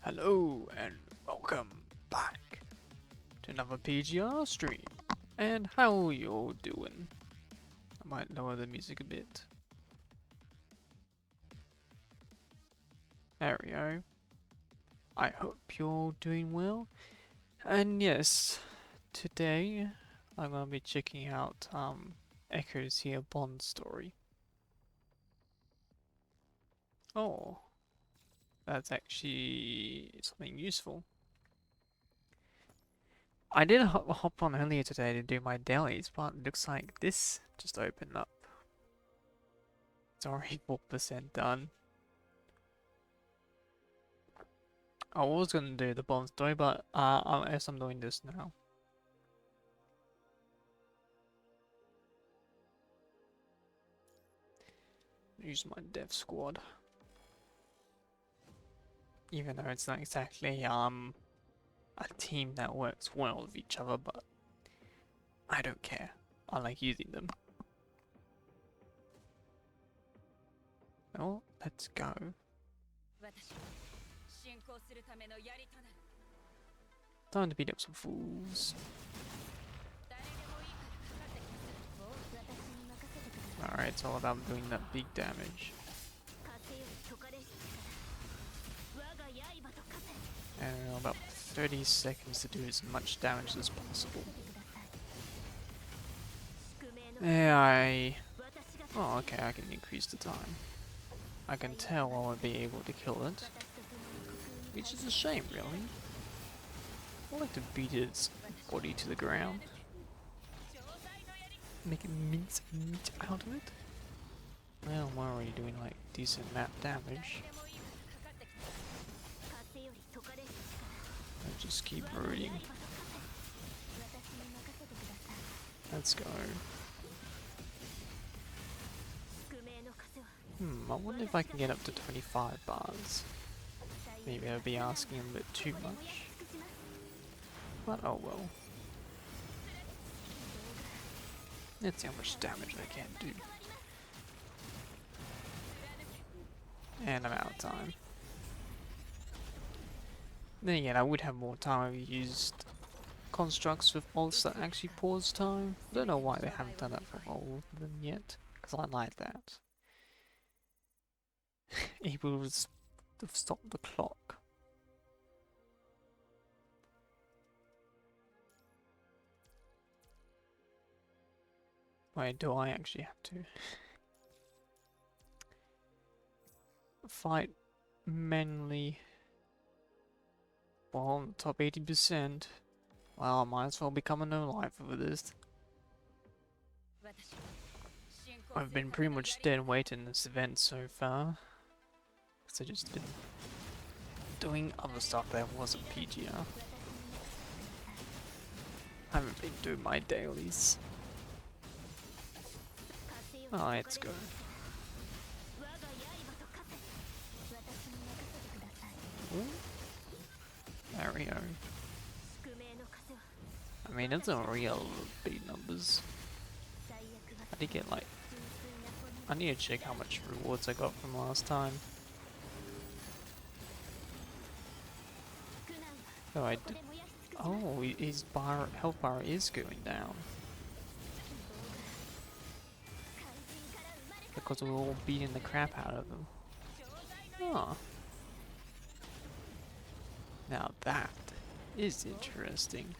Hello and welcome back to another PGR stream. And how are you all doing? I might lower the music a bit. There we go. I hope you're all doing well. And yes, today I'm gonna be checking out Echo's here Bond story. Oh, that's actually something useful. I did hop on earlier today to do my dailies, but it looks like this just opened up. It's already 4% done. I was gonna do the Bond story, but I guess I'm doing this now. Use my dev squad. Even though it's not exactly a team that works well with each other, but I don't care. I like using them. Well, let's go. Time to beat up some fools. Alright, it's all about doing that big damage. And about 30 seconds to do as much damage as possible. Yeah, oh, okay, I can increase the time. I can tell I won't be able to kill it. Which is a shame, really. I like to beat its body to the ground. Make it mince meat out of it. Well, I'm already doing like decent map damage. I'll just keep rooting. Let's go. I wonder if I can get up to 25 bars. Maybe I'll be asking a bit too much. But oh well. Let's see how much damage I can do. And I'm out of time. Then again, I would have more time if I used constructs with ults that actually pause time. Don't know why they haven't done that for all of them yet, because I like that. Able to stop the clock. Wait, do I actually have to fight manually? Well, top 80%. Well, I might as well become a no-life for this. I've been pretty much dead weight in this event so far. Because I just been doing other stuff that wasn't PGR. I haven't been doing my dailies. Oh, let's go. Ooh. There we go. I mean, it's not real big numbers. I did get like... I need to check how much rewards I got from last time. Oh, I did. Oh, his health bar is going down. Because we're all beating the crap out of them. Huh. Now that is interesting.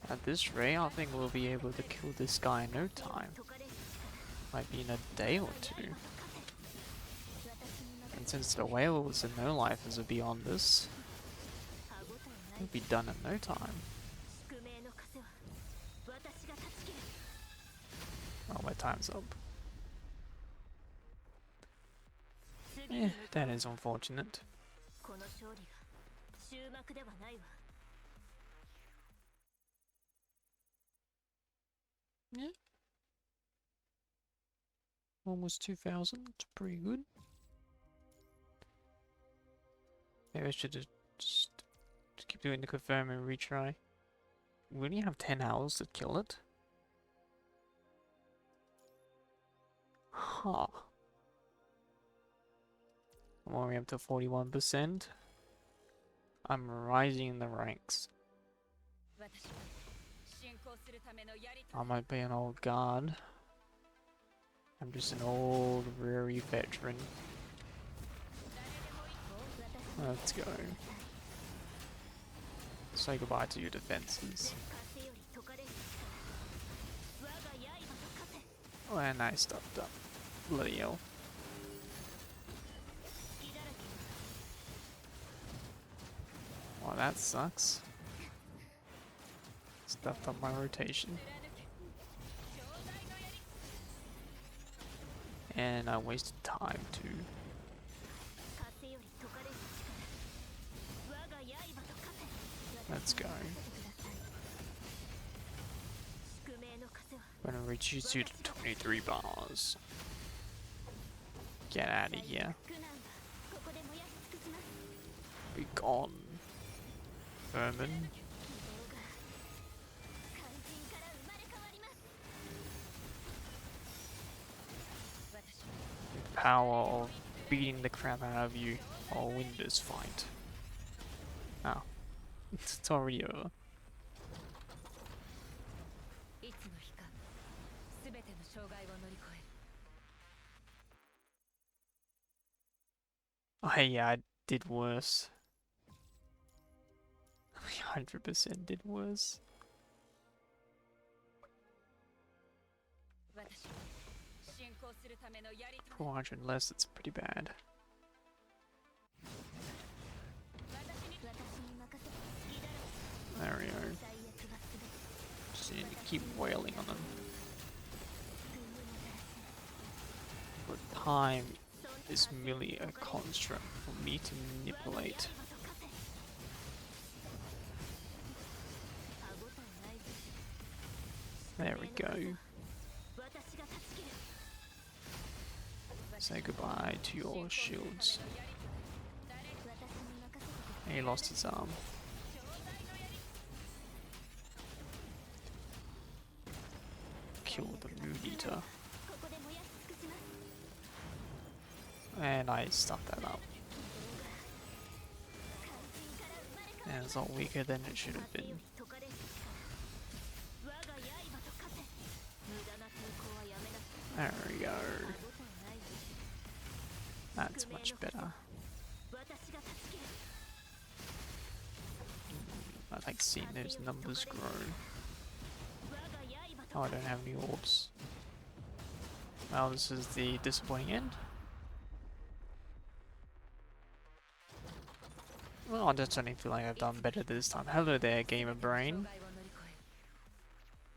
At this rate, I think we'll be able to kill this guy in no time. Might be in a day or two. And since the whales and no-lifers are beyond this, it'll be done in no time. Oh, my time's up. Eh, that is unfortunate. Yeah. Almost 2,000, it's pretty good. Maybe I should just keep doing the confirm and retry. We only have 10 hours to kill it. Huh. I'm already up to 41%. I'm rising in the ranks. I might be an old guard. I'm just an old, weary veteran. Let's go. Say goodbye to your defenses. Oh, and I stuffed up. Bloody hell. Well, that sucks. Stuffed up my rotation. And I wasted time too. Let's go. I'm gonna reduce you to 23 bars. Get out of here. Be gone. Vermin. The power of beating the crap out of you or win this fight. Oh. It's already over. Oh yeah, I did worse. 100% did worse. 400 less, that's pretty bad. There we go. Just need to keep wailing on them. But time is merely a construct for me to manipulate. There we go. Say goodbye to your shields. He lost his arm. Kill the Moon Eater. And I stuffed that up. And it's a lot weaker than it should have been. There we go. That's much better. I like seeing those numbers grow. Oh, I don't have any orbs. Well, this is the disappointing end. Well, I just don't feel like I've done better this time. Hello there, Gamer Brain.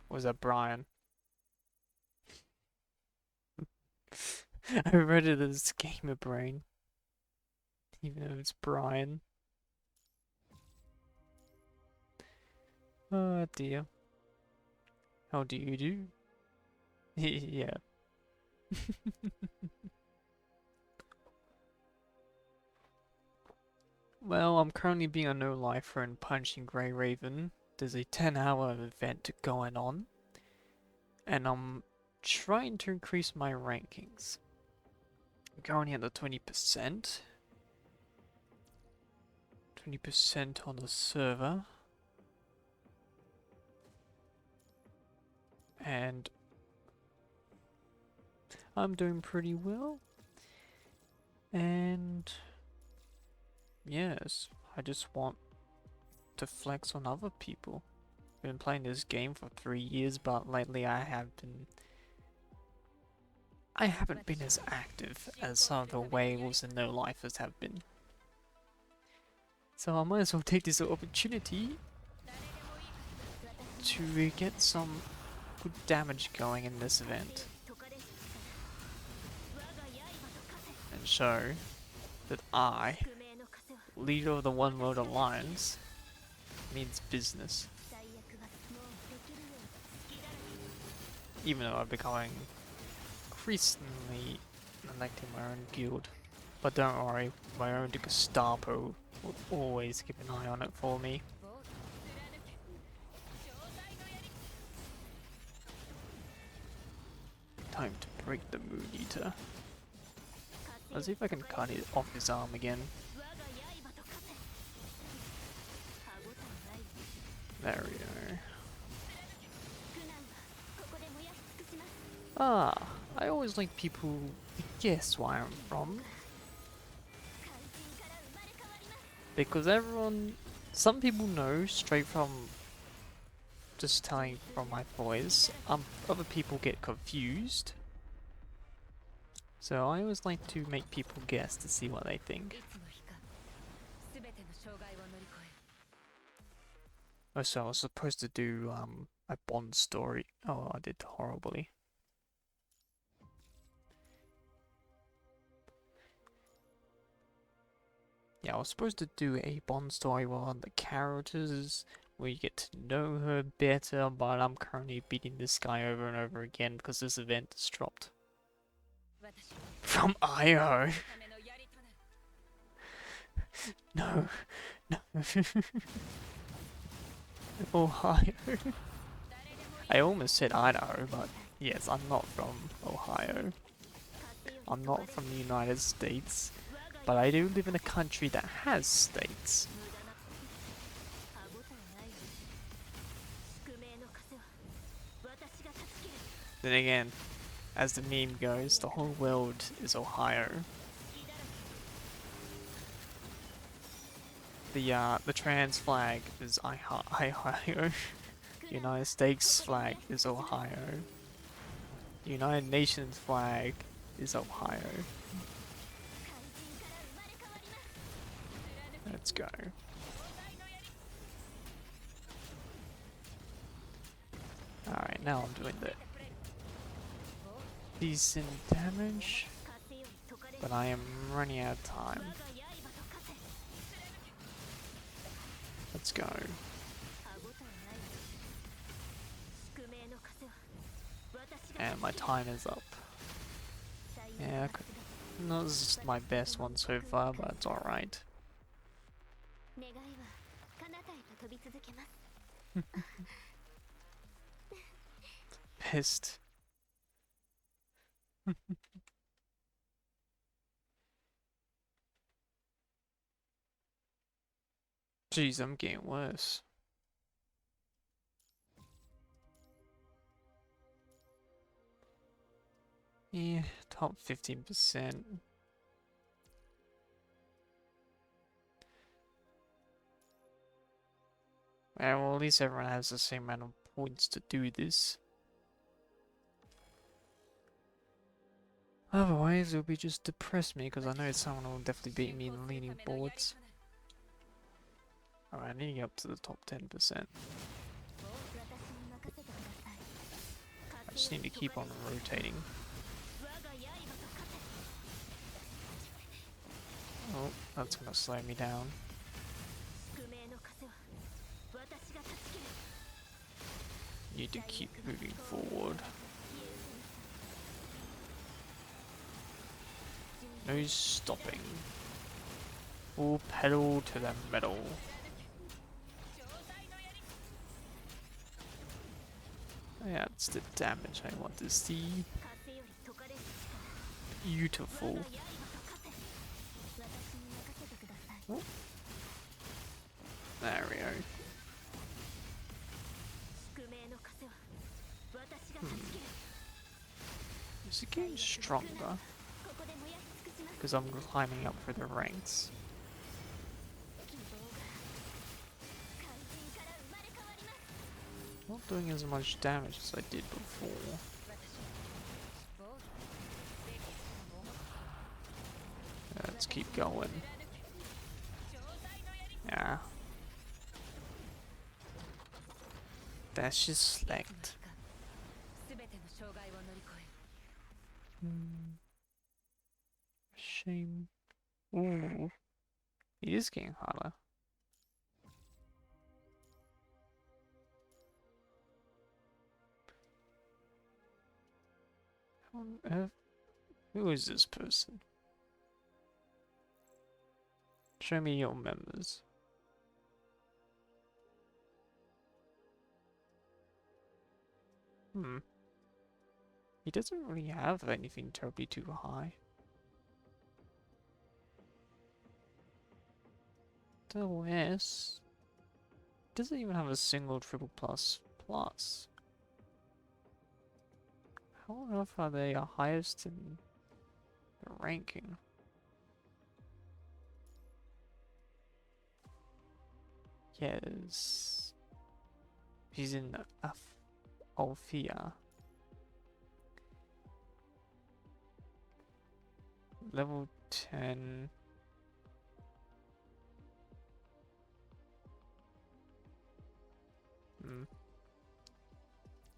Or was that Brian? I read it as Gamer Brain. Even though it's Brian. Oh dear. How do you do? Yeah. Well, I'm currently being a no-lifer and punching Grey Raven. There's a 10-hour event going on. And I'm trying to increase my rankings. I'm currently at the 20%. 20% on the server. And I'm doing pretty well. And yes, I just want to flex on other people. I've been playing this game for 3 years, but lately I haven't been as active as some of the whales and no-lifers have been. So I might as well take this opportunity to get some good damage going in this event. And show that I, leader of the One World Alliance, means business. Even though I'm becoming increasingly electing my own guild. But don't worry, my own Gestapo will always keep an eye on it for me. Time to break the Moon Eater. Let's see if I can cut it off his arm again. There we go. Ah, I always like people to guess where I'm from. Because some people know straight from just telling from my voice. Other people get confused. So I always like to make people guess to see what they think. Oh, so I was supposed to do a Bond story. Oh, I did horribly. Yeah, I was supposed to do a Bond story on the characters, where you get to know her better, but I'm currently beating this guy over and over again because this event is dropped. From IO! No, no. Ohio. I almost said Idaho, but yes, I'm not from Ohio. I'm not from the United States, but I do live in a country that has states. Then again, as the meme goes, the whole world is Ohio. The trans flag is Ohio. The United States flag is Ohio. The United Nations flag is Ohio. Let's go. Alright, now I'm doing the decent damage, but I am running out of time. Let's go. And my time is up. Yeah, not just my best one so far, but it's alright. Pissed. Jeez, I'm getting worse. Yeah, top 15%. Well, at least everyone has the same amount of points to do this. Otherwise, it'll be just depress me because I know someone will definitely beat me in the leading boards. Alright, I need to get up to the top 10%. I just need to keep on rotating. Oh, that's gonna slow me down. Need to keep moving forward. No stopping. Full pedal to the metal. Yeah, it's the damage I want to see. Beautiful. Oh. There we go. Is it getting stronger? Because I'm climbing up for the ranks. Not doing as much damage as I did before. Let's keep going. Yeah. That's just select. Shame. Ooh. It is getting harder. How on earth? Who is this person? Show me your members. He doesn't really have anything terribly too high. Double S doesn't even have a single triple plus plus. How on earth are they highest in the ranking? Yes. He's in Althea. Level 10.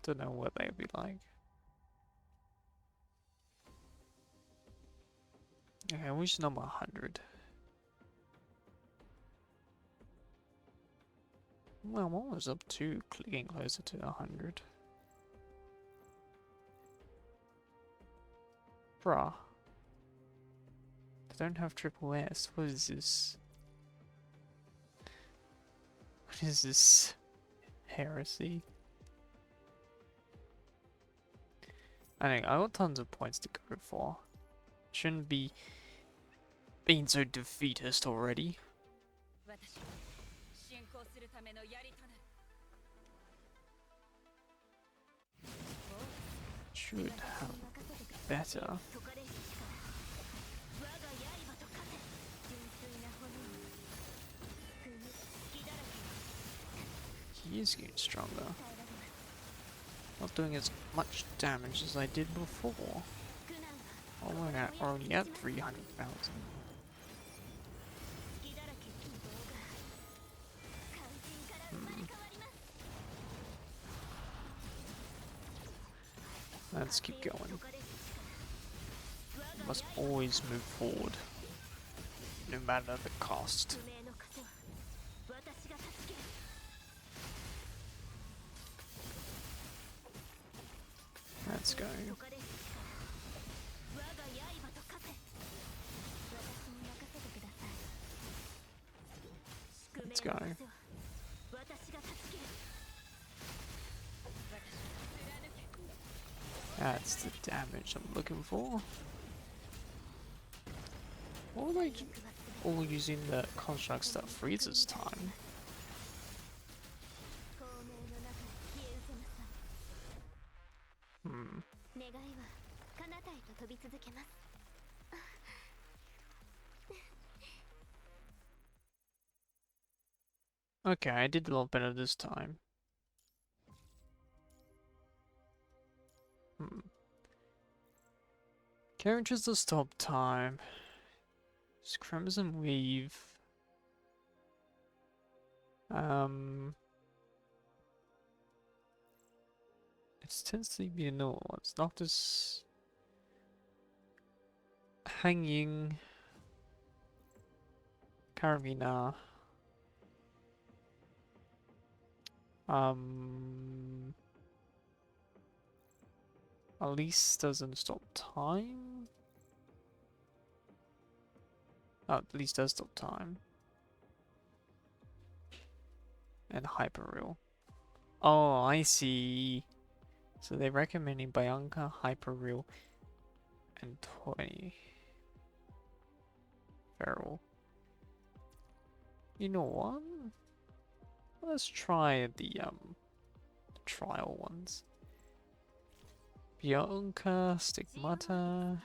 Don't know what they'd be like. Okay, which number 100? Well, I'm almost up to clicking closer to 100. Bruh. They don't have triple S. What is this? What is this heresy? I think I got tons of points to go for. Shouldn't be being so defeatist already. Should have better. He is getting stronger. Not doing as much damage as I did before. Oh my god, we're only at 300,000. Let's keep going. Must always move forward, no matter the cost. Let's go. Let's go. That's the damage I'm looking for. Or are they all using the constructs that freezes time? Okay, I did a lot better this time. Characters to stop time. Crimson Weave. It tends to be a no. It's not this hanging Carabiner. At least doesn't stop time. Oh, at least does stop time. And Hyperreal. Oh, I see. So they're recommending Bianca, Hyperreal, and 20. Feral. You know what? Let's try the trial ones. Bianca, Stigmata.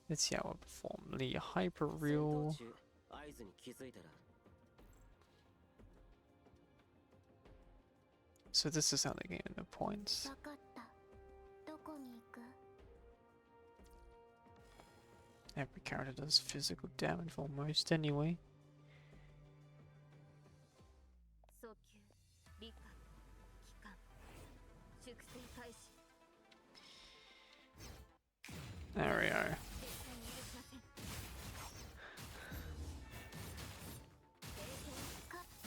Let's see how I perform. The Hyperreal. So this is how they gain the points. Every character does physical damage almost anyway. There we go.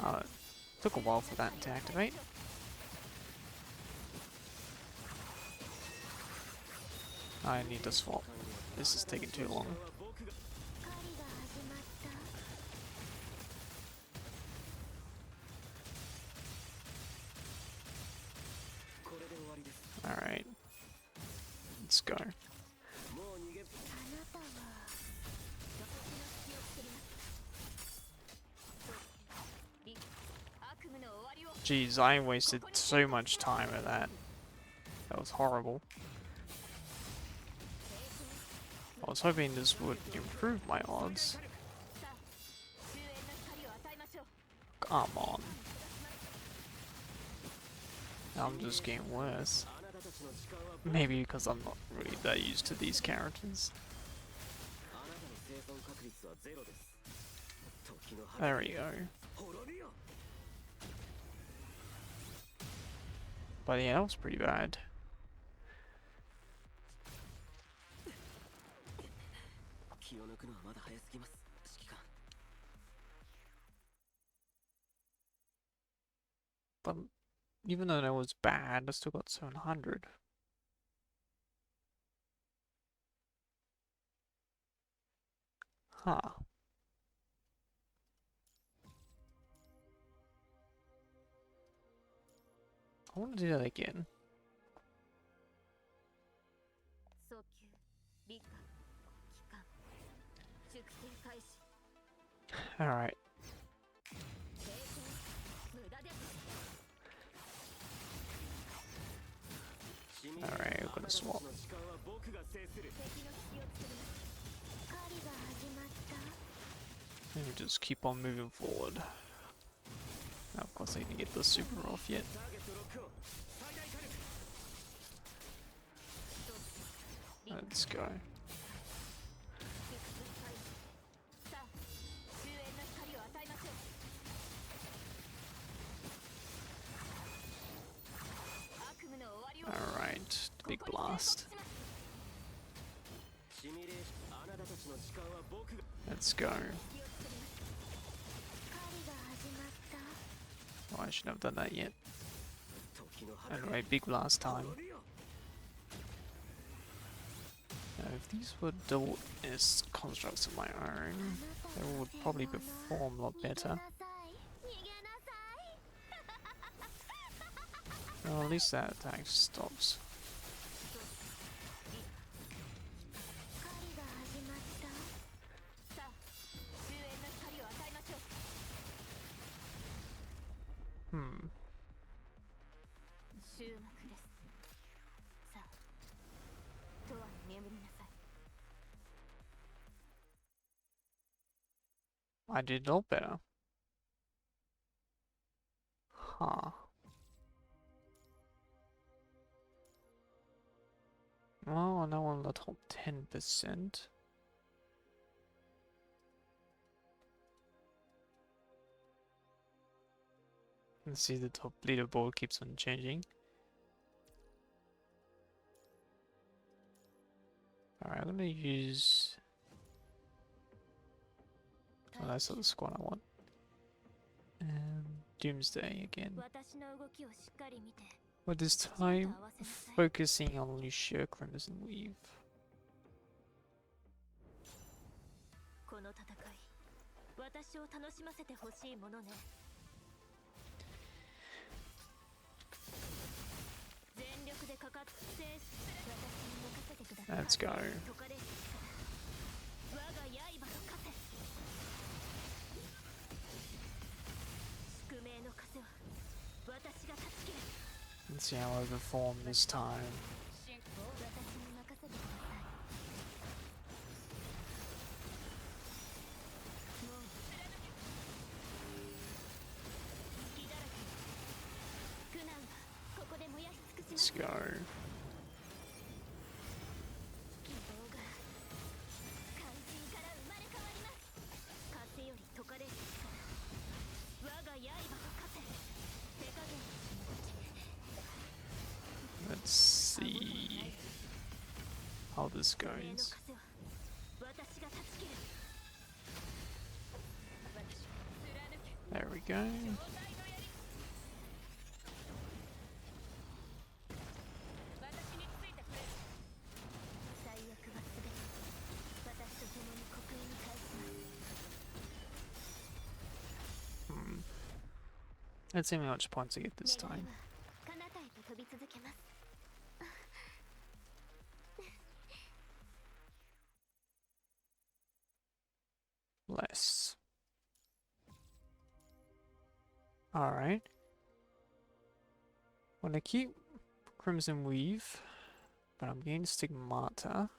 Oh, it took a while for that to activate. I need to swap. This is taking too long. Alright. Let's go. Jeez, I wasted so much time at that. That was horrible. I was hoping this would improve my odds. Come on. Now I'm just getting worse. Maybe because I'm not really that used to these characters. There we go. But yeah, that was pretty bad. But even though that was bad, I still got 700. Huh. I want to do that again. Alright. Alright, we're gonna swap. Let me just keep on moving forward. Now, of course, I didn't get the super off yet. Let's go. Alright, big blast. Let's go. Oh, I shouldn't have done that yet. Anyway, big blast time. Now, if these were double S constructs of my own, they would probably perform a lot better. Well, at least that attack stops. I did a lot better. Huh. Well, now I'm on the top 10%. Let's see, the top leaderboard keeps on changing. Alright, I'm gonna use... Oh, that's not the squad I want. Doomsday again. But this time, focusing on Lucia Crimson Weave. Let's go. Let's see how I perform this time. Let's go. Let's see how this goes. There we go. Let's see how much points I get this time. Less. Alright. Want to keep Crimson Weave, but I'm getting Stigmata.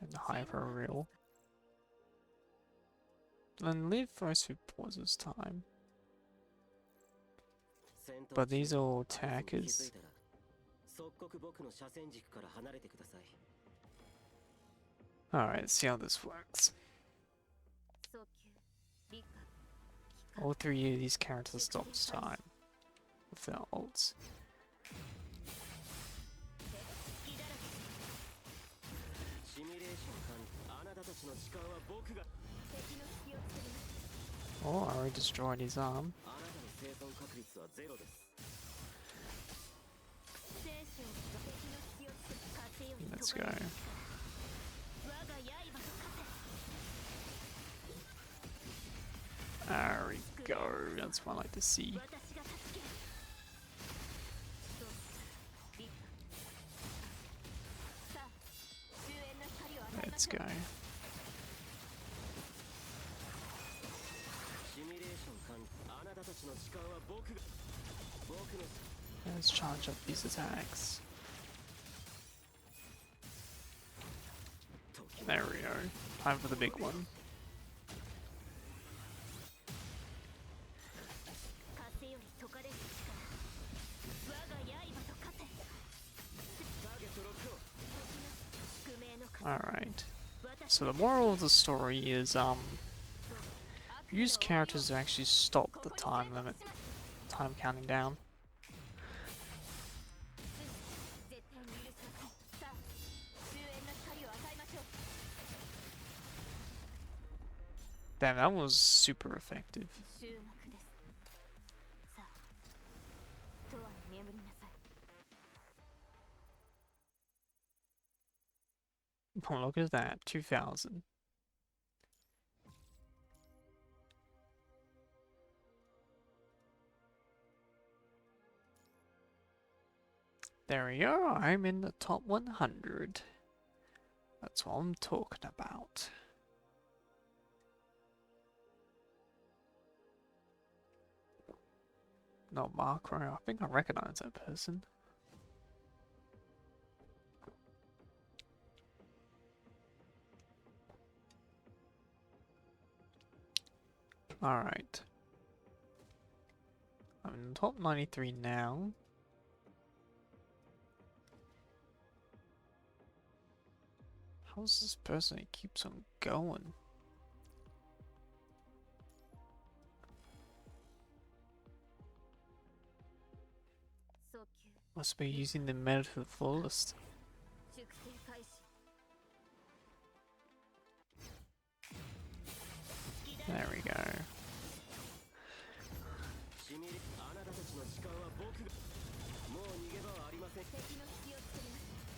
And Hyperreal. And live for a support this time. But these are all attackers. Alright, let's see how this works. All three of these characters stops time with their ults. Oh, I already destroyed his arm. Let's go. There we go, that's what I like to see. Let's go. Let's charge up these attacks. There we go. Time for the big one. Alright. So the moral of the story is, use characters to actually stop the time limit. Time counting down. Damn, that was super effective. Oh, look at that, 2000. There we go, I'm in the top 100. That's what I'm talking about. No, Macro, I think I recognize that person. Alright. I'm in the top 93 now. How's this person? It keeps on going. Must be using the meta to the fullest. There we go.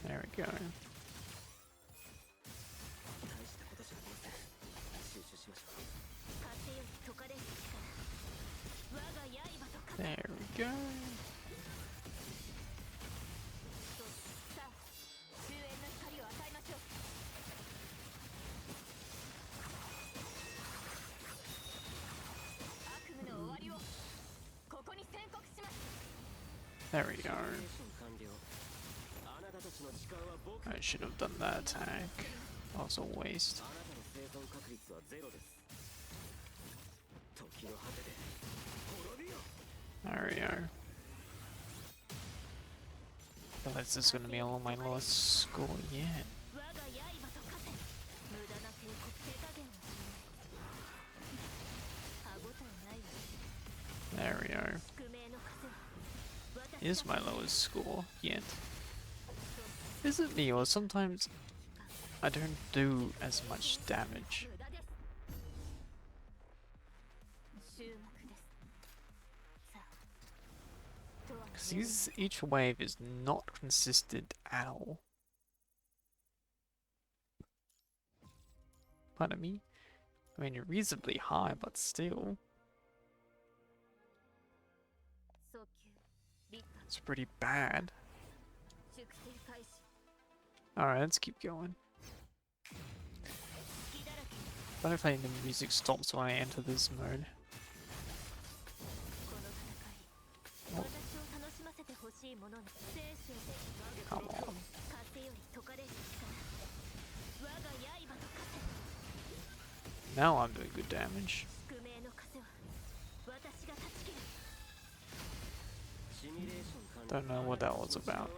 There we go. There we go. There we go. I should have done that attack. That was a waste. There we go. This is gonna be all my lowest score yet. There we go. Is my lowest score yet. Is it me, or sometimes I don't do as much damage? Because each wave is not consistent at all. Pardon me? I mean, you're reasonably high, but still. It's pretty bad. Alright, let's keep going. Hopefully the music stops when I enter this mode. Come on. Now I'm doing good damage. Don't know what that was about.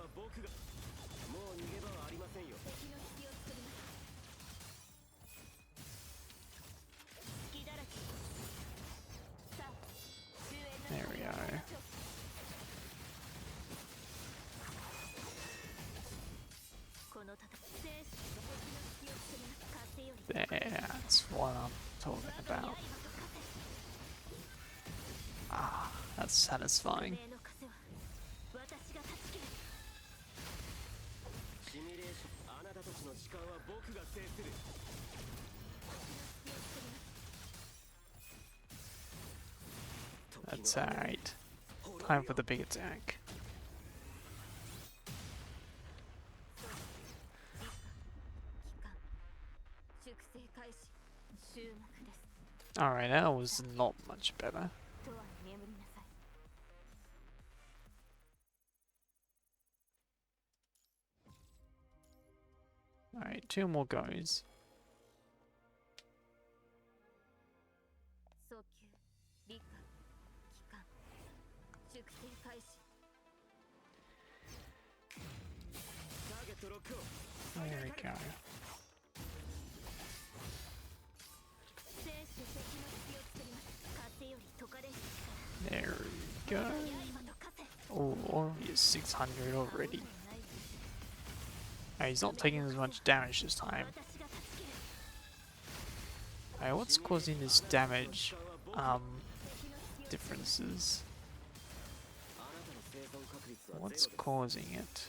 There we go. That's what I'm talking about. Ah, that's satisfying. That's alright. Time for the big attack. Alright, that was not much better. Alright, 2 more goes. There we go. There we go. Oh, already 600 already. Oh, he's not taking as much damage this time. Hey, what's causing this damage differences? What's causing it?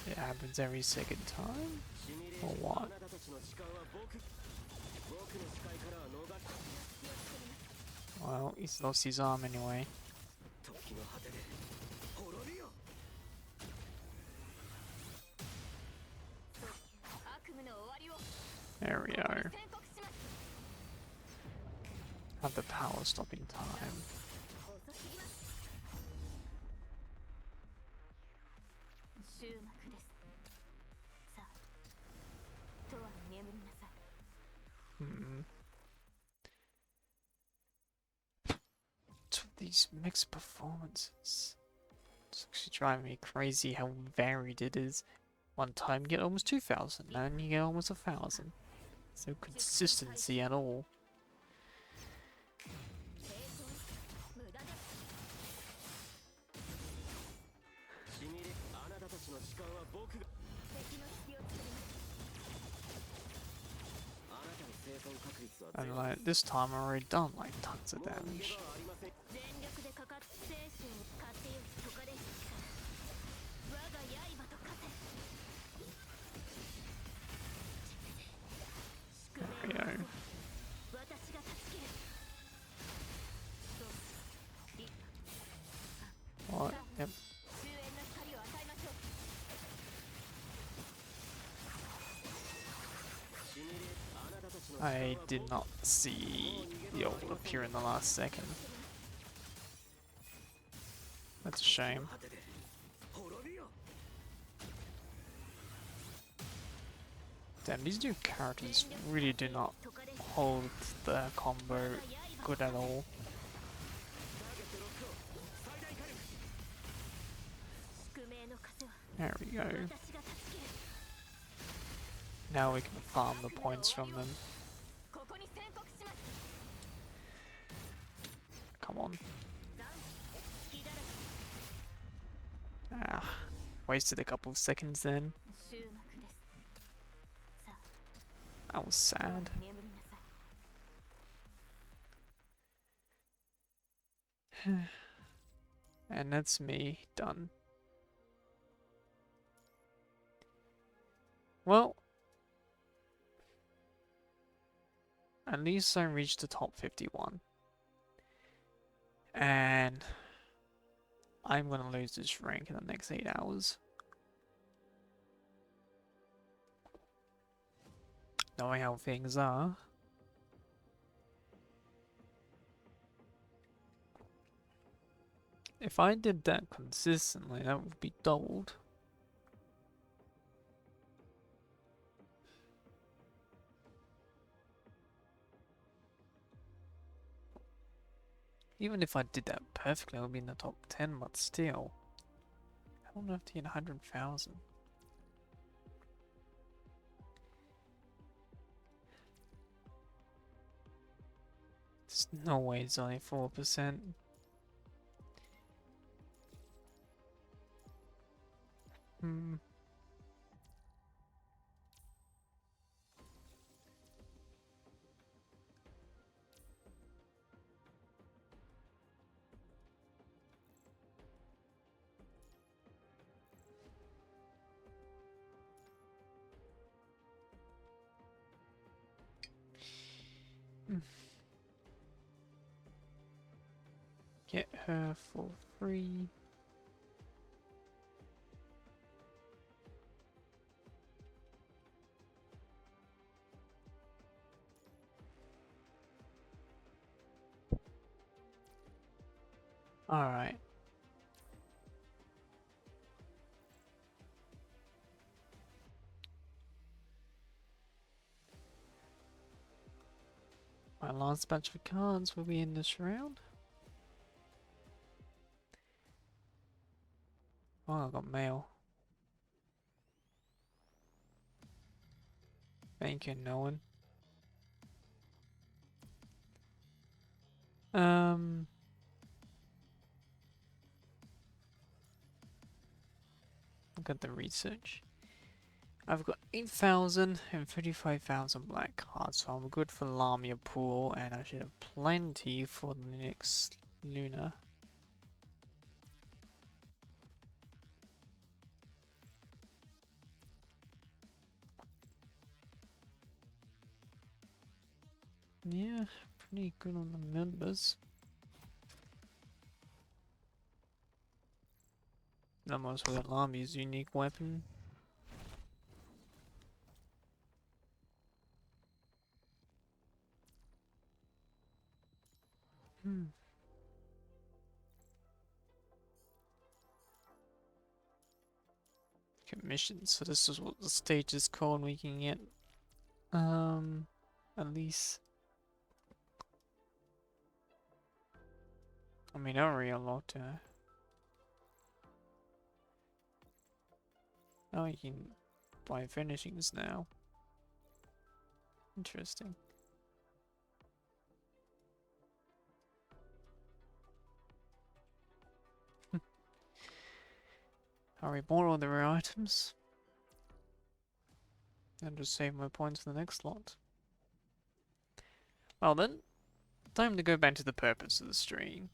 It happens every second time? Or what? Well, he's lost his arm anyway. There we go. Have the power stopping time. These mixed performances. It's actually driving me crazy how varied it is. One time you get almost 2,000, and you get almost 1,000. So consistency at all. And like this time I already done like tons of damage. There we go. What? Yep. I did not see the ult appear in the last second. That's a shame. Damn, these two characters really do not hold the combo good at all. There we go. Now we can farm the points from them. Come on. Ah, wasted a couple of seconds then. That was sad. And that's me done. Well, At least I reached the top 51. And I'm gonna lose this rank in the next 8 hours. Knowing how things are. If I did that consistently, that would be doubled. Even if I did that perfectly, I would be in the top 10, but still. I don't have to get 100,000. There's no way it's only 4%. Hmm. Get her for free. Alright. My last batch of cards will be in this round. Oh, I got mail. Thank you, no one. Look at the research. I've got 8,000 and 35,000 black cards, so I'm good for Lamia pool, and I should have plenty for the next Luna. Yeah, pretty good on the members. Almost with Lamia's unique weapon. Commissions, so this is what the stage is called. We can get at least, I mean, I already unlocked oh, you can buy finishings now. Interesting. I already bought all the rare items. And just save my points for the next slot. Well then, time to go back to the purpose of the stream.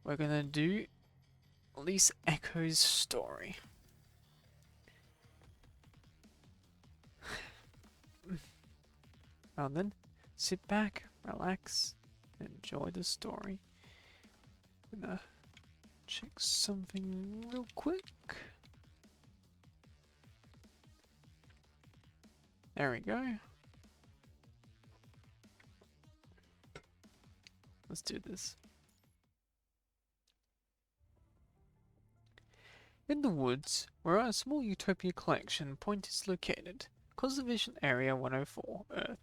We're gonna do at least Echo's story. Well then, sit back, relax, and enjoy the story. Gonna check something real quick. There we go. Let's do this. In the woods, where a small Utopia collection point is located, Conservation Area 104, Earth.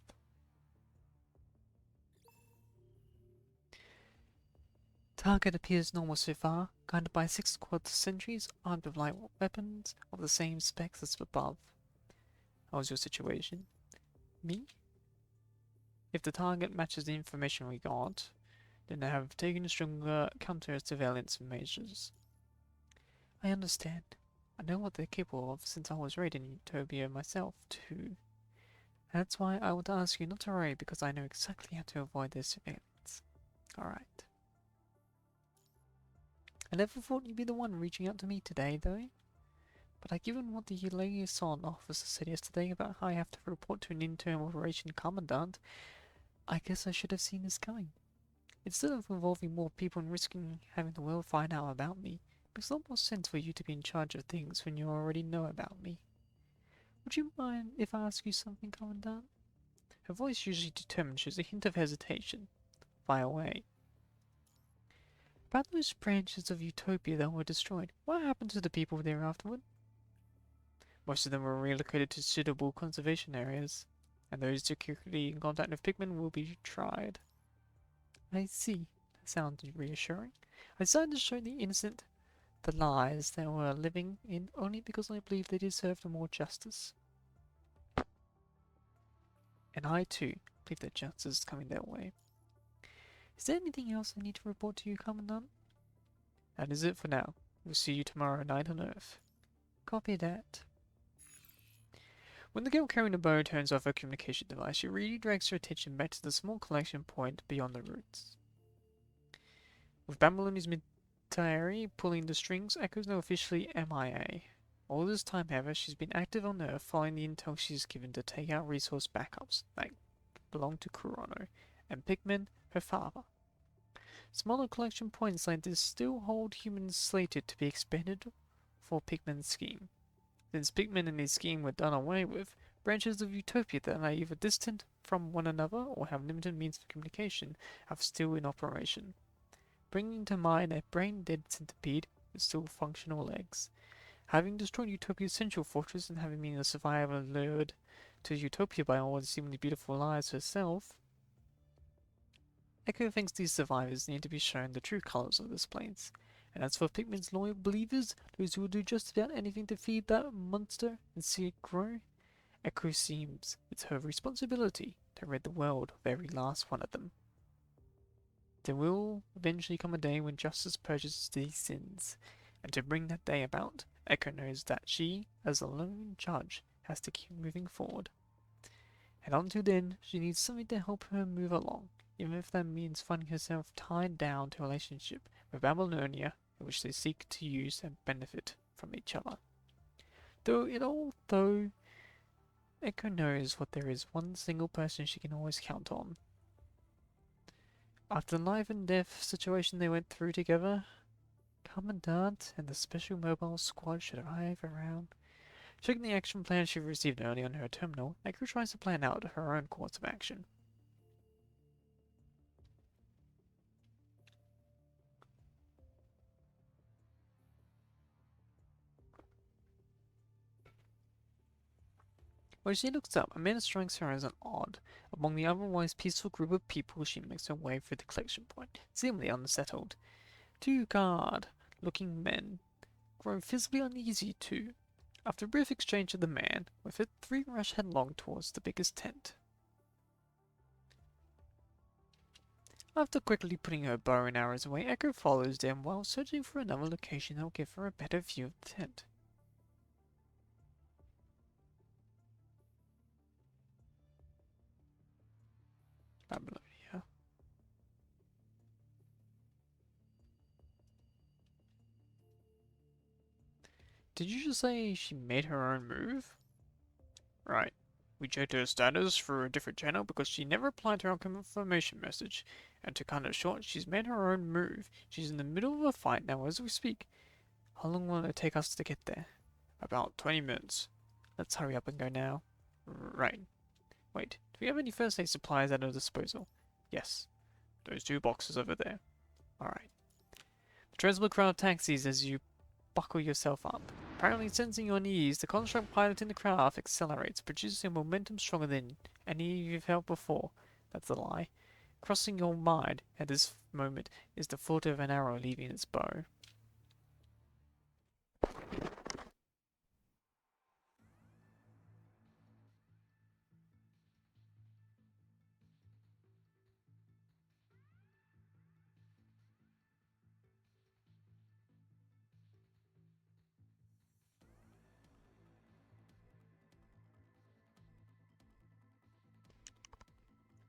Target appears normal so far, guided by 6 quad sentries armed with light weapons of the same specs as above. How was your situation? Me? If the target matches the information we got, then I have taken stronger counter-surveillance measures. I understand. I know what they're capable of since I was raiding Utopia myself, too. That's why I would ask you not to worry, because I know exactly how to avoid their surveillance. Alright. I never thought you'd be the one reaching out to me today, though. But given what the liaison officer said yesterday about how I have to report to an internal operation commandant, I guess I should have seen this coming. Instead of involving more people and risking having the world find out about me, it makes a lot more sense for you to be in charge of things when you already know about me. Would you mind if I ask you something, Commandant? Her voice, usually determined, shows a hint of hesitation. Fire away. About those branches of Utopia that were destroyed, what happened to the people there afterward? Most of them were relocated to suitable conservation areas, and those securely in contact with Pikmin will be tried. I see. That sounds reassuring. I decided to show the innocent the lies they were living in only because I believe they deserved more justice. And I too believe that justice is coming their way. Is there anything else I need to report to you, Commandant? That is it for now. We'll see you tomorrow night on Earth. Copy that. When the girl carrying the bow turns off her communication device, she redirects her attention back to the small collection point beyond the roots. With Babyloni's mid-diary pulling the strings, Echo's now officially MIA. All this time, however, she's been active on Earth following the intel she's given to take out resource backups that belong to Kurono, and Pikmin, her father. Smaller collection points like this still hold humans slated to be expended for Pikmin's scheme. Since Pikmin and his scheme were done away with, branches of Utopia that are either distant from one another or have limited means of communication are still in operation. Bringing to mind a brain-dead centipede with still functional legs. Having destroyed Utopia's central fortress and having been a survivor lured to Utopia by all the seemingly beautiful lies herself, Echo thinks these survivors need to be shown the true colors of this place. And as for Pikmin's loyal believers, those who will do just about anything to feed that monster and see it grow, Echo seems it's her responsibility to rid the world of every last one of them. There will eventually come a day when justice purges these sins, and to bring that day about, Echo knows that she, as the lone judge, has to keep moving forward. And until then, she needs something to help her move along, even if that means finding herself tied down to a relationship with Babylonia in which they seek to use and benefit from each other. Though Echo knows what there is one single person she can always count on. After the life and death situation they went through together, Commandant and the Special Mobile Squad should arrive around. Checking the action plan she received early on her terminal, Echo tries to plan out her own course of action. When she looks up, a man strikes her as an odd. Among the otherwise peaceful group of people, she makes her way through the collection point, seemingly unsettled. Two guard-looking men grow visibly uneasy too. After a brief exchange with the man, with it, three rush headlong towards the biggest tent. After quickly putting her bow and arrows away, Echo follows them while searching for another location that will give her a better view of the tent. Babylonia. Did you just say she made her own move? Right. We checked her status through a different channel because she never replied to our confirmation message. And to cut it short, she's made her own move. She's in the middle of a fight now as we speak. How long will it take us to get there? About 20 minutes. Let's hurry up and go now. Right. Wait, do we have any first aid supplies at our disposal? Yes. Those two boxes over there. Alright. The transport crowd taxis as you buckle yourself up. Apparently sensing your knees, the construct pilot in the craft accelerates, producing a momentum stronger than any you've felt before. That's a lie. Crossing your mind at this moment is the thought of an arrow leaving its bow.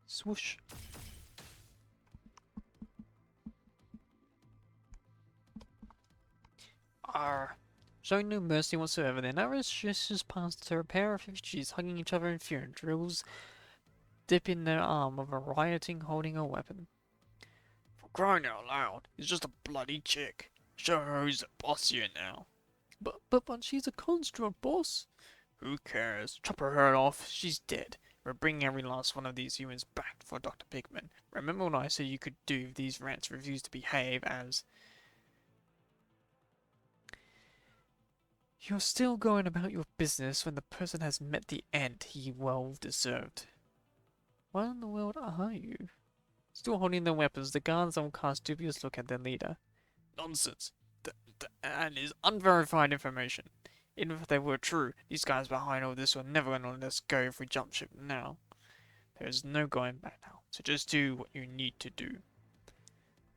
Swoosh. Showing no mercy whatsoever, their narrow stretches past her, a pair of refugees hugging each other in fear, and drills dip in their arm of a rioting holding a weapon. For crying out loud, it's just a bloody chick. Show her who's the boss here now. But she's a construct, boss. Who cares? Chop her head off. She's dead. We're bringing every last one of these humans back for Dr. Pigman. Remember what I said you could do if these rats refuse to behave as... You're still going about your business when the person has met the end he well deserved. What in the world are you? Still holding their weapons, the guards all cast dubious look at their leader. Nonsense. And is unverified information. Even if they were true, these guys behind all this were never going to let us go if we jump ship now. There is no going back now, so just do what you need to do.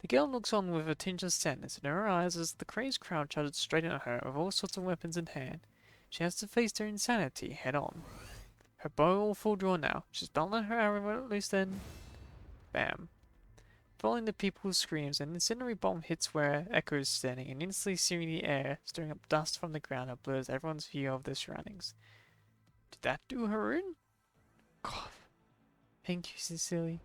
The girl looks on with a tinge of sadness in her eyes as the crazed crowd charges straight at her with all sorts of weapons in hand. She has to face their insanity head on. Her bow all full drawn now. She's not let her arrow loose then. Bam. Following the people's screams, an incendiary bomb hits where Echo is standing and instantly searing the air, stirring up dust from the ground that blurs everyone's view of their surroundings. Did that do her in? Cough. Thank you sincerely.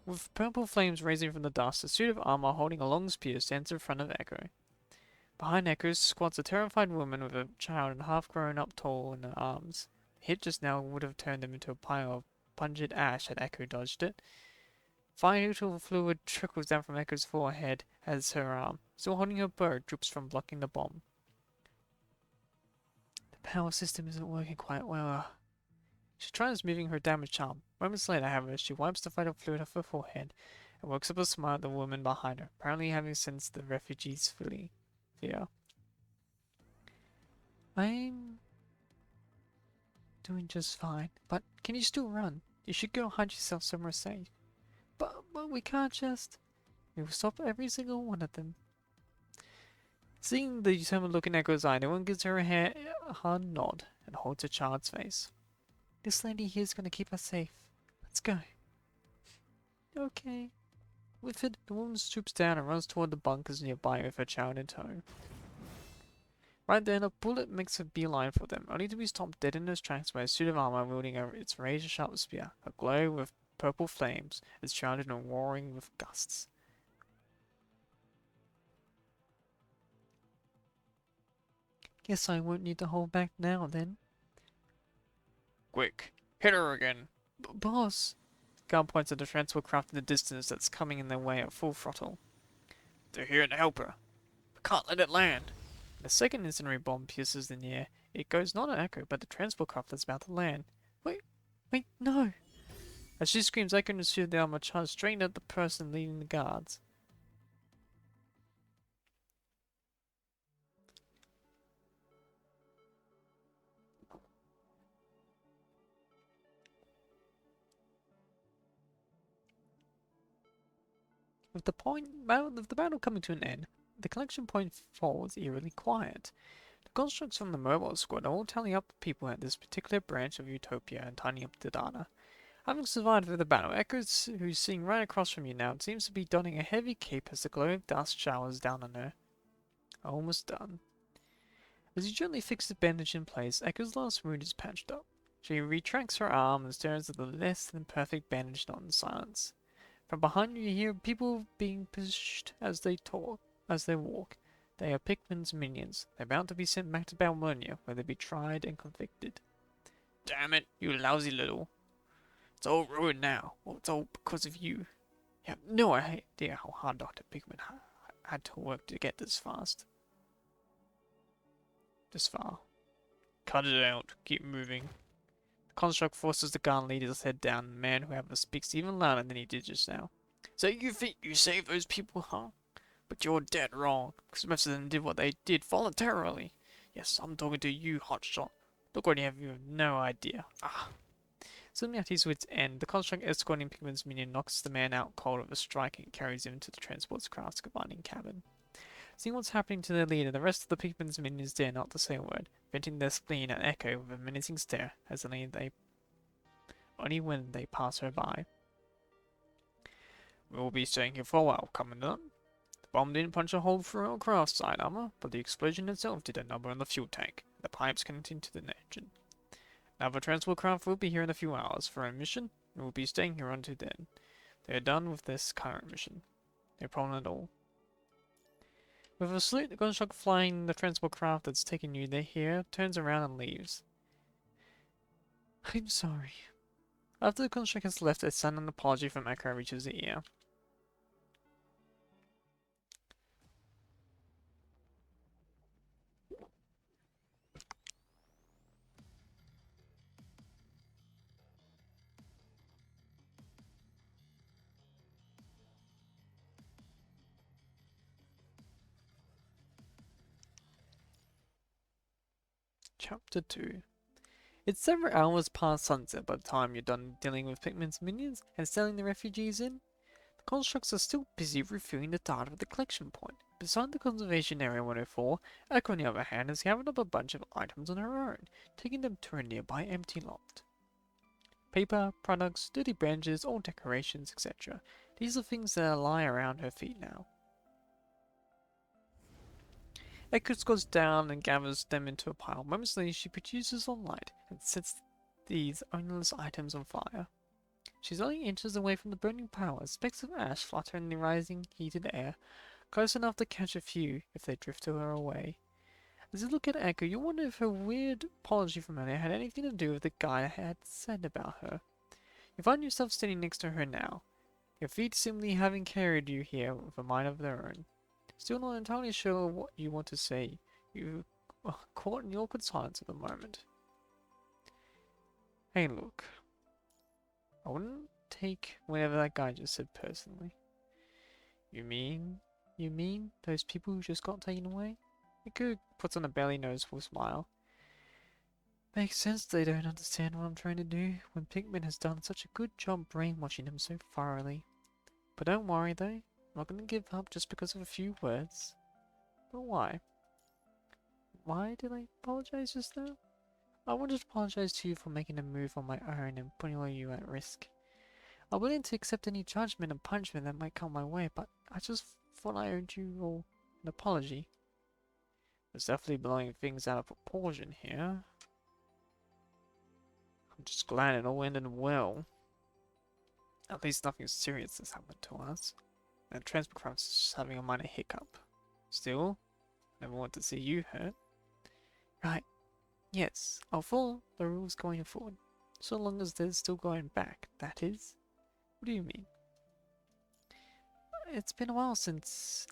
With purple flames raising from the dust, a suit of armor holding a long spear stands in front of Echo. Behind Echo squats a terrified woman with a child and half grown up tall in her arms. The hit just now would have turned them into a pile of pungent ash had Echo dodged it. Vital fluid trickles down from Echo's forehead as her arm, still holding her bow, droops from blocking the bomb. The power system isn't working quite well. She tries moving her damaged arm. Moments later, however, she wipes the vital fluid off her forehead and works up a smile at the woman behind her, apparently having sensed the refugees' fear. I'm doing just fine, but can you still run? You should go hide yourself somewhere safe. But we can't just... We will stop every single one of them. Seeing the determined look in Echo's eye, the woman gives her a hard nod and holds her child's face. This lady here is going to keep us safe. Let's go. Okay. With it, the woman stoops down and runs toward the bunkers nearby with her child in tow. Right then, a bullet makes a beeline for them, only to be stopped dead in its tracks by a suit of armor wielding its razor-sharp spear, aglow with purple flames, is shrouded and roaring with gusts. Guess I won't need to hold back now, then. Quick, hit her again. Boss! The guard points at the transport craft in the distance that's coming in their way at full throttle. They're here to help her. We can't let it land. The second incendiary bomb pierces the air. It goes not at Echo, but the transport craft that's about to land. Wait, no! As she screams, Echo and the suit of the armor charge straight at the person leading the guards. With the battle coming to an end, the collection point falls eerily quiet. The constructs from the mobile squad all tally up the people at this particular branch of Utopia and tidying up the data. Having survived the battle, Echo, who's sitting right across from you now, seems to be donning a heavy cape as the glow of dust showers down on her. Almost done. As you gently fix the bandage in place, Echo's last wound is patched up. She retracts her arm and stares at the less than perfect bandage knot in silence. From behind you hear people being pushed as they walk. They are Pikmin's minions. They're bound to be sent back to Balmonia, where they'll be tried and convicted. Damn it, you lousy little... It's all ruined now. Well, it's all because of you. You have no idea how hard Dr. Pigman had to work to get this far. Cut it out. Keep moving. The construct forces the gun leader's head down, and the man who ever speaks even louder than he did just now. So you think you saved those people, huh? But you're dead wrong, because most of them did what they did voluntarily. Yes, I'm talking to you, hotshot. Look what you have no idea. Ah. Suddenly at his wit's end, the construct escorting Pigman's minion knocks the man out cold with a strike and carries him to the transport's craft's commanding cabin. Seeing what's happening to their leader, the rest of the Pigman's minions dare not to say a word, venting their spleen at Echo with a menacing stare, as only when they pass her by. We'll be staying here for a while, Commandant. bomb didn't punch a hole through our craft side armor, but the explosion itself did a number on the fuel tank. The pipes connecting to the engine. Now the transport craft will be here in a few hours for a mission, and will be staying here until then. They are done with this current mission. No problem at all. With a salute, the construct flying the transport craft that's taken you there here turns around and leaves. I'm sorry. After the construct has left, a sudden apology from Echo reaches the ear. Chapter 2. It's several hours past sunset by the time you're done dealing with Pikmin's minions and selling the refugees in. The constructs are still busy reviewing the data at the collection point. Beside the conservation area 104, Echo on the other hand is gathering up a bunch of items on her own, taking them to a nearby empty lot. Paper, products, dirty branches, old decorations, etc. These are things that lie around her feet now. Echo goes down and gathers them into a pile. Moments later, she produces a light and sets these ownerless items on fire. She's only inches away from the burning pile as specks of ash flutter in the rising, heated air, close enough to catch a few if they drift to her away. As you look at Echo, you wonder if her weird apology from earlier had anything to do with the guy had said about her. You find yourself standing next to her now, your feet simply having carried you here with a mind of their own. Still not entirely sure what you want to say. You are caught in the awkward silence at the moment. Hey, look. I wouldn't take whatever that guy just said personally. You mean those people who just got taken away? Miku puts on a barely noticeable smile. Makes sense they don't understand what I'm trying to do when Pikmin has done such a good job brainwashing them so thoroughly. But don't worry though, I'm not going to give up just because of a few words. But why? Why did I apologize just now? I wanted to apologize to you for making a move on my own and putting all you at risk. I'm willing to accept any judgment and punishment that might come my way, but I just thought I owed you all an apology. It's definitely blowing things out of proportion here. I'm just glad it all ended well. At least nothing serious has happened to us. And transport craft's just having a minor hiccup. Still, never want to see you hurt. Right. Yes, I'll follow the rules going forward. So long as there's still going back, that is. What do you mean? It's been a while since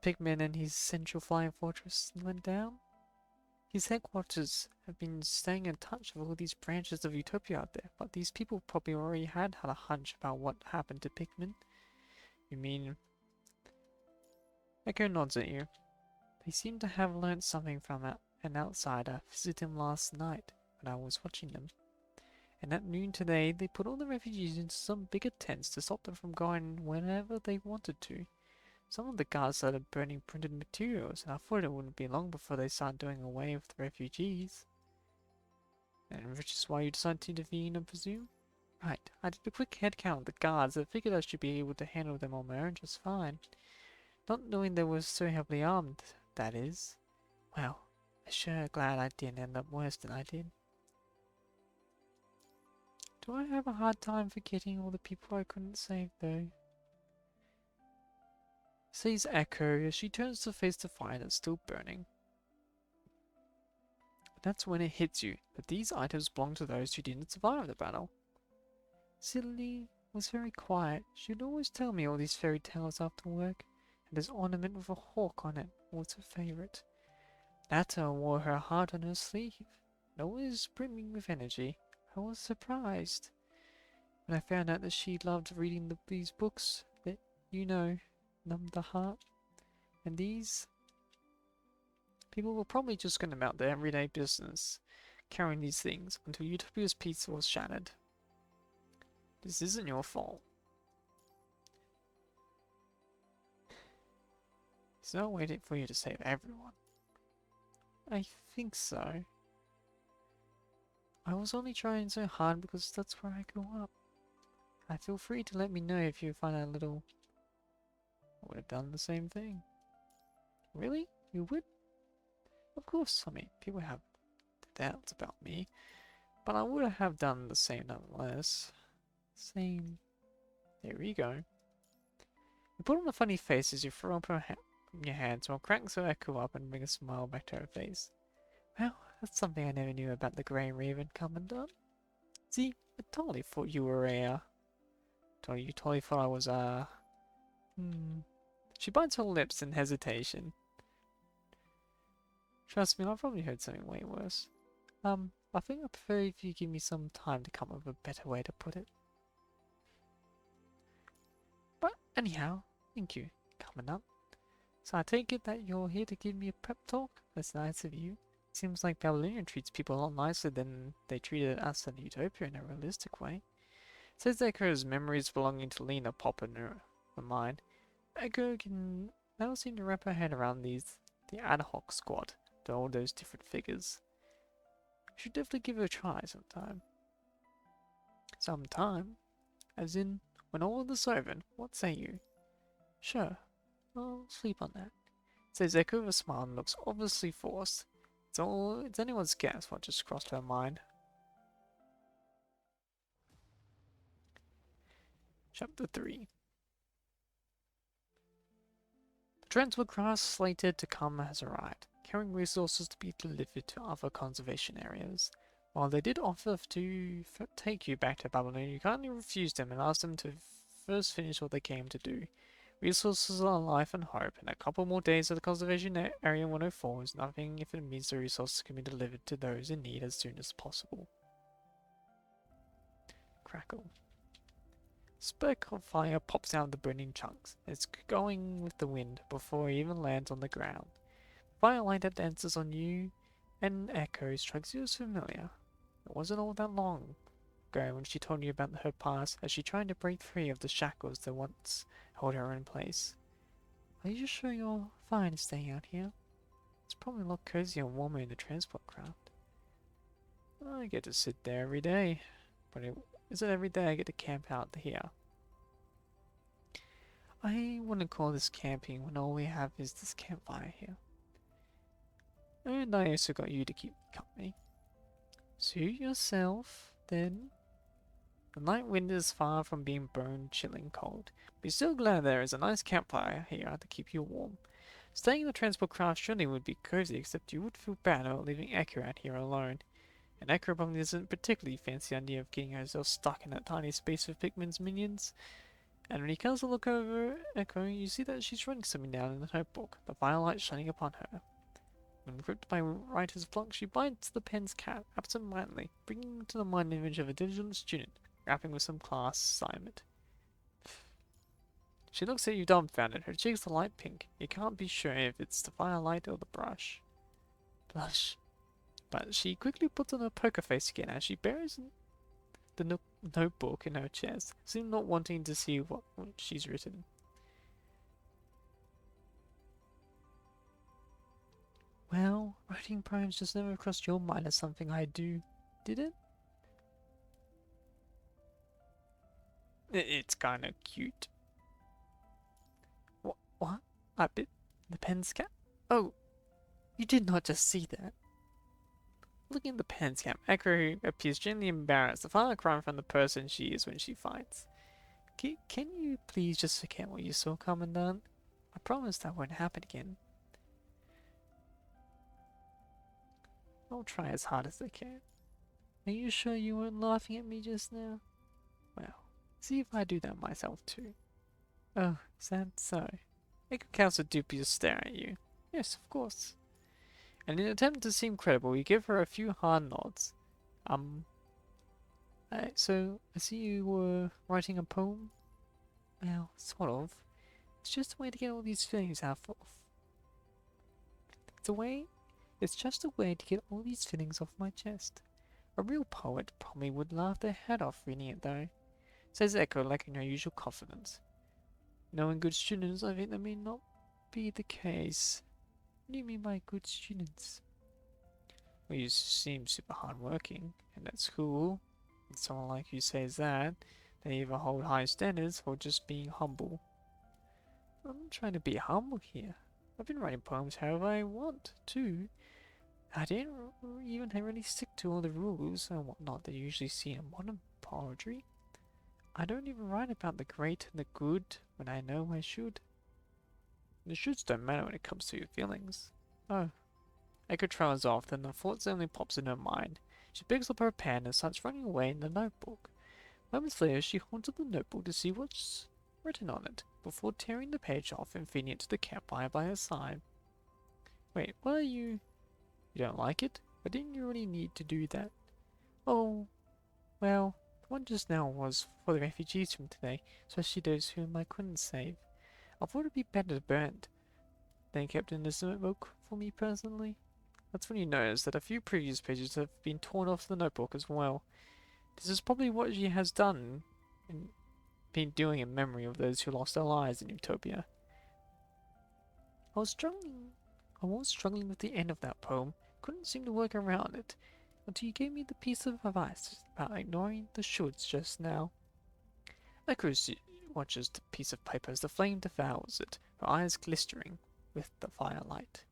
Pikmin and his central flying fortress went down. His headquarters have been staying in touch with all these branches of Utopia out there, but these people probably already had a hunch about what happened to Pikmin. You mean... Echo nods at you. They seem to have learnt something from an outsider visited him last night when I was watching them. And at noon today, they put all the refugees into some bigger tents to stop them from going whenever they wanted to. Some of the guards started burning printed materials, and I thought it wouldn't be long before they started doing away with the refugees. And which is why you decided to intervene, I presume? Right, I did a quick head count of the guards and figured I should be able to handle them on my own just fine. Not knowing they were so heavily armed, that is. Well, I'm sure glad I didn't end up worse than I did. Do I have a hard time forgetting all the people I couldn't save, though? Says Echo as she turns to face the fire that's still burning. That's when it hits you that these items belong to those who didn't survive the battle. Silly was very quiet. She'd always tell me all these fairy tales after work, and this ornament with a hawk on it was her favourite. Nata wore her heart on her sleeve, and always brimming with energy. I was surprised when I found out that she loved reading these books that, you know, numb the heart. And these people were probably just going about their everyday business, carrying these things until Utopia's peace was shattered. This isn't your fault. There's no way for you to save everyone. I think so. I was only trying so hard because that's where I grew up. I feel free to let me know if you find a little I would have done the same thing. Really? You would? Of course, I mean, people have doubts about me, but I would have done the same nonetheless. Same. There we go. You put on a funny face as you throw up your hands while cracks her echo up and bring a smile back to her face. Well, that's something I never knew about the Grey Raven, Commandant. See, I totally thought you were you totally thought I was She bites her lips in hesitation. Trust me, I've probably heard something way worse. I think I prefer if you give me some time to come up with a better way to put it. But anyhow, thank you, Commandant. So I take it that you're here to give me a pep talk? That's nice of you. Seems like Babylonian treats people a lot nicer than they treated us in Utopia in a realistic way. Says Echo's memories belonging to Lena pop in her mind. Echo can now seem to wrap her head around the ad hoc squad, to all those different figures. Should definitely give it a try sometime. Sometime? As in, when all of this over, what say you? Sure, I'll sleep on that. Says Echo with a smile and looks obviously forced. It's anyone's guess what just crossed her mind. Chapter 3. The transport craft slated to come has arrived, carrying resources to be delivered to other conservation areas. While they did offer to take you back to Babylon, you kindly refused them and asked them to first finish what they came to do. Resources are life and hope, and a couple more days at the Conservation Area 104 is nothing if it means the resources can be delivered to those in need as soon as possible. Crackle. Speck of fire pops out of the burning chunks. It's going with the wind before it even lands on the ground. Firelight that dances on you and Echo strikes you as familiar. It wasn't all that long ago when she told you about her past as she tried to break free of the shackles that once held her in place. Are you sure you're fine staying out here? It's probably a lot cozier and warmer in the transport craft. I get to sit there every day, but is it every day I get to camp out here? I wouldn't call this camping when all we have is this campfire here. And I also got you to keep company. Suit yourself, then. The night wind is far from being bone chilling cold, but you're still glad there is a nice campfire here to keep you warm. Staying in the transport craft surely would be cozy, except you would feel bad about leaving Echo out here alone. And Echo probably doesn't particularly fancy the idea of getting herself stuck in that tiny space with Pikmin's minions. And when you cast a look over Echo, you see that she's writing something down in the notebook, the firelight shining upon her. When gripped by writer's block, she bites the pen's cap absent-mindedly, bringing to the mind an image of a diligent student, rapping with some class assignment. She looks at you dumbfounded, her cheeks are light pink. You can't be sure if it's the firelight or the brush. Blush. But she quickly puts on her poker face again as she buries the notebook in her chest, seeming not wanting to see what she's written. Well, writing poems just never crossed your mind as something I do, did it? It's kinda cute. What? I bit the pen's cap? Oh, you did not just see that. Looking at the pen's cap, Echo appears genuinely embarrassed, a far cry from the person she is when she fights. Can you please just forget what you saw, Commandant? I promise that won't happen again. I'll try as hard as I can. Are you sure you weren't laughing at me just now? Well, see if I do that myself too. Oh, is that so? Echo casts a dubious stare at you. Yes, of course. And in an attempt to seem credible, you give her a few hard nods. So I see you were writing a poem? Well, sort of. It's just a way to get all these feelings out of. It's just a way to get all these feelings off my chest. A real poet probably would laugh their head off reading it though, says Echo lacking her usual confidence. Knowing good students, I think that may not be the case. What do you mean by good students? Well, you seem super hardworking, and that's cool. When someone like you says that, they either hold high standards or just being humble. I'm trying to be humble here. I've been writing poems however I want to. I didn't even really stick to all the rules and whatnot that you usually see in modern poetry. I don't even write about the great and the good when I know I should. The shoulds don't matter when it comes to your feelings. Oh. Echo travels off, then the thought suddenly pops in her mind. She picks up her pen and starts running away in the notebook. Moments later, she holds up the notebook to see what's written on it, before tearing the page off and feeding it to the campfire by her side. Wait, what are you... You don't like it? But didn't you really need to do that? Oh, well, the one just now was for the refugees from today, especially those whom I couldn't save. I thought it'd be better burnt than kept in this notebook for me personally. That's when you notice that a few previous pages have been torn off the notebook as well. This is probably what she has done and been doing in memory of those who lost their lives in Utopia. I was struggling with the end of that poem, couldn't seem to work around it, until you gave me the piece of advice about ignoring the shoulds just now. Echo watches the piece of paper as the flame devours it, her eyes glistering with the firelight.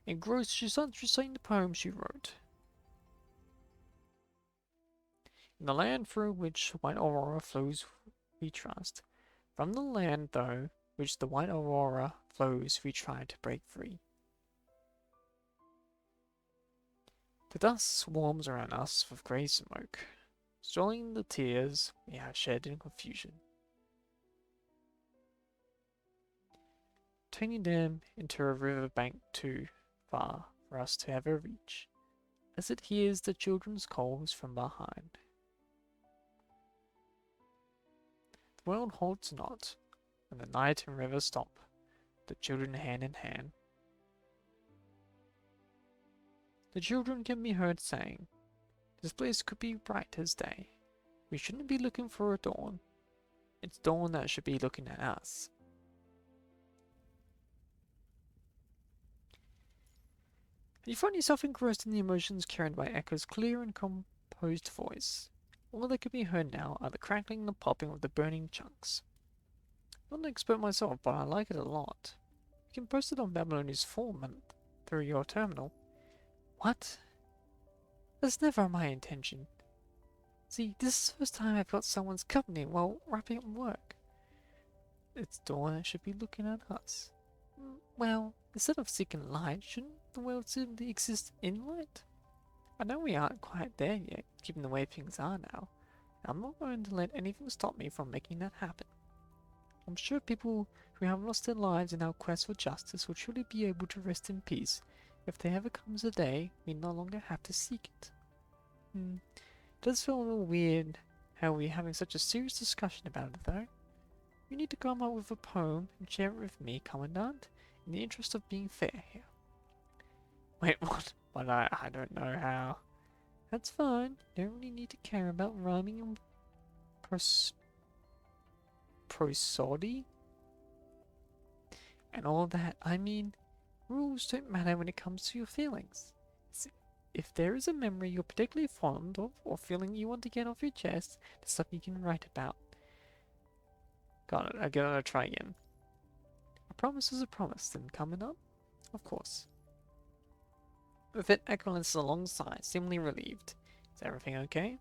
Engrossed, she starts reciting the poem she wrote. In the land through which white aurora flows we trust. From the land, though, which the white aurora flows we try to break free. The dust swarms around us with grey smoke, swallowing the tears we have shed in confusion, turning them into a riverbank too far for us to ever reach, as it hears the children's calls from behind. The world holds not, when the night and river stop, the children hand in hand. The children can be heard saying, "This place could be bright as day. We shouldn't be looking for a dawn. It's dawn that should be looking at us." You find yourself engrossed in the emotions carried by Echo's clear and composed voice. All that can be heard now are the crackling and popping of the burning chunks. Not an expert myself, but I like it a lot. You can post it on Babylonian's forum through your terminal. What? That's never my intention. See, this is the first time I've got someone's company while wrapping up work. It's dawn that should be looking at us. Well, instead of seeking light, shouldn't the world simply exist in light? I know we aren't quite there yet, given the way things are now. I'm not going to let anything stop me from making that happen. I'm sure people who have lost their lives in our quest for justice will surely be able to rest in peace if there ever comes a day we no longer have to seek it. It does feel a little weird how we're having such a serious discussion about it, though. You need to come up with a poem and share it with me, Commandant, in the interest of being fair here. Wait, what? But I don't know how. That's fine. You don't really need to care about rhyming and prosody and all that. I mean, rules don't matter when it comes to your feelings. If there is a memory you're particularly fond of or feeling you want to get off your chest, there's something you can write about. Got it. I gotta try again. A promise is a promise, then coming up? Of course. With it, Echo listens a long sigh, seemingly relieved. Is everything okay?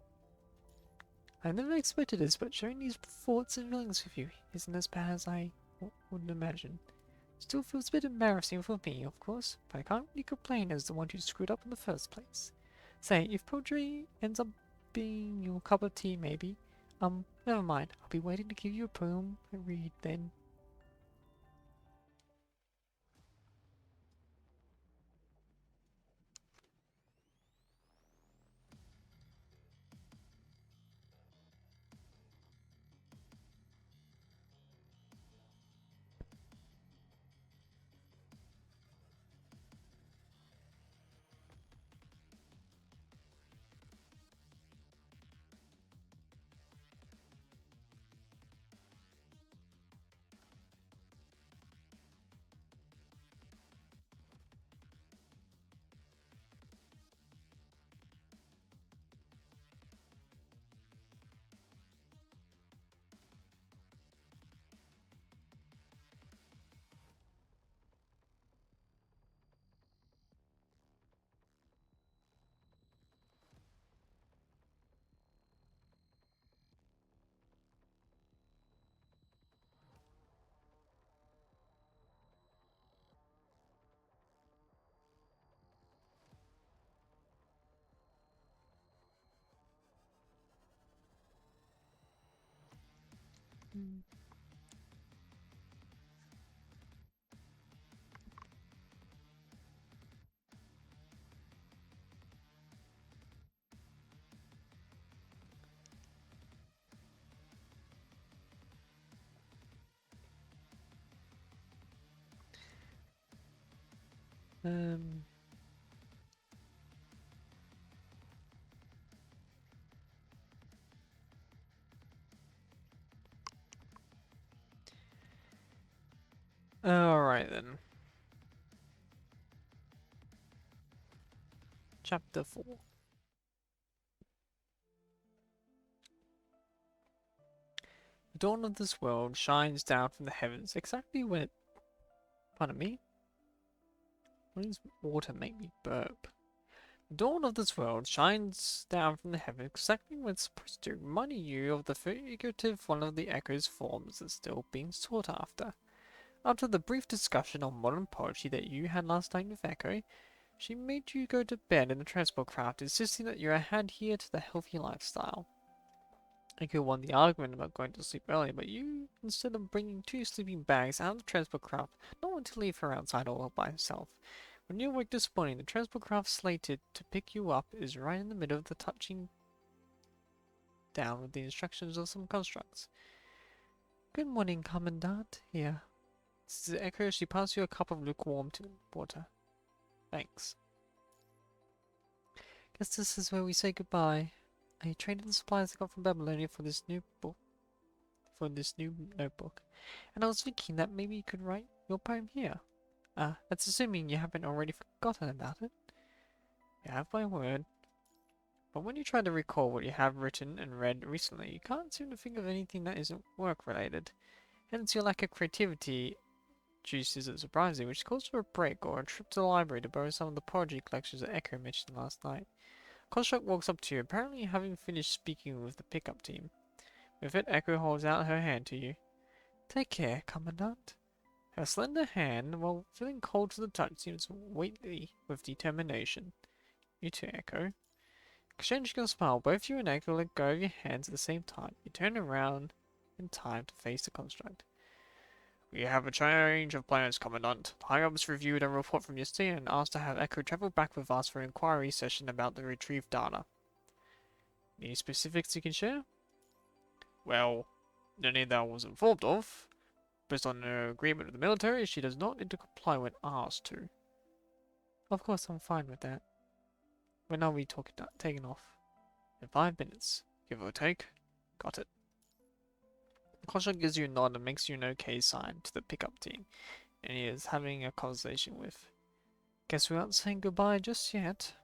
I never expected this, but sharing these thoughts and feelings with you isn't as bad as I would imagine. Still feels a bit embarrassing for me, of course, but I can't really complain as the one who screwed up in the first place. Say, if poetry ends up being your cup of tea, maybe, never mind. I'll be waiting to give you a poem to read then. Um. Alright then. Chapter 4. The dawn of this world shines down from the heavens exactly when it... Pardon me? Why does water make me burp? The dawn of this world shines down from the heavens exactly when it's supposed to, reminding you of the figurative one of the echo's forms that's still being sought after. After the brief discussion on modern poetry that you had last night with Echo, she made you go to bed in the transport craft, insisting that you adhere to the healthy lifestyle. Echo won the argument about going to sleep early, but you, instead of bringing 2 sleeping bags out of the transport craft, not want to leave her outside all by herself. When you awoke this morning, the transport craft slated to pick you up is right in the middle of the touching down with the instructions of some constructs. Good morning, Commandant. Here. This is Echo. She passed you a cup of lukewarm water. Thanks. Guess this is where we say goodbye. I traded the supplies I got from Babylonia for this new book. And I was thinking that maybe you could write your poem here. That's assuming you haven't already forgotten about it. You have my word. But when you try to recall what you have written and read recently, you can't seem to think of anything that isn't work-related. Hence your lack of creativity juice isn't surprising, which calls for a break or a trip to the library to borrow some of the poetry collections that Echo mentioned last night. Construct walks up to you, apparently having finished speaking with the pickup team. With it, Echo holds out her hand to you. Take care, Commandant. Her slender hand, while feeling cold to the touch, seems weighty with determination. You too, Echo. Exchanging a smile, both you and Echo let go of your hands at the same time. You turn around in time to face the construct. We have a change of plans, Commandant. High-ups reviewed a report from yesterday and asked to have Echo travel back with us for an inquiry session about the retrieved data. Any specifics you can share? Well, any that I was informed of. Based on her agreement with the military, she does not need to comply when asked to. Of course, I'm fine with that. When are we taking off? In 5 minutes, give or take. Got it. Kosha gives you a nod and makes you an okay sign to the pickup team, and he is having a conversation with. Guess we aren't saying goodbye just yet.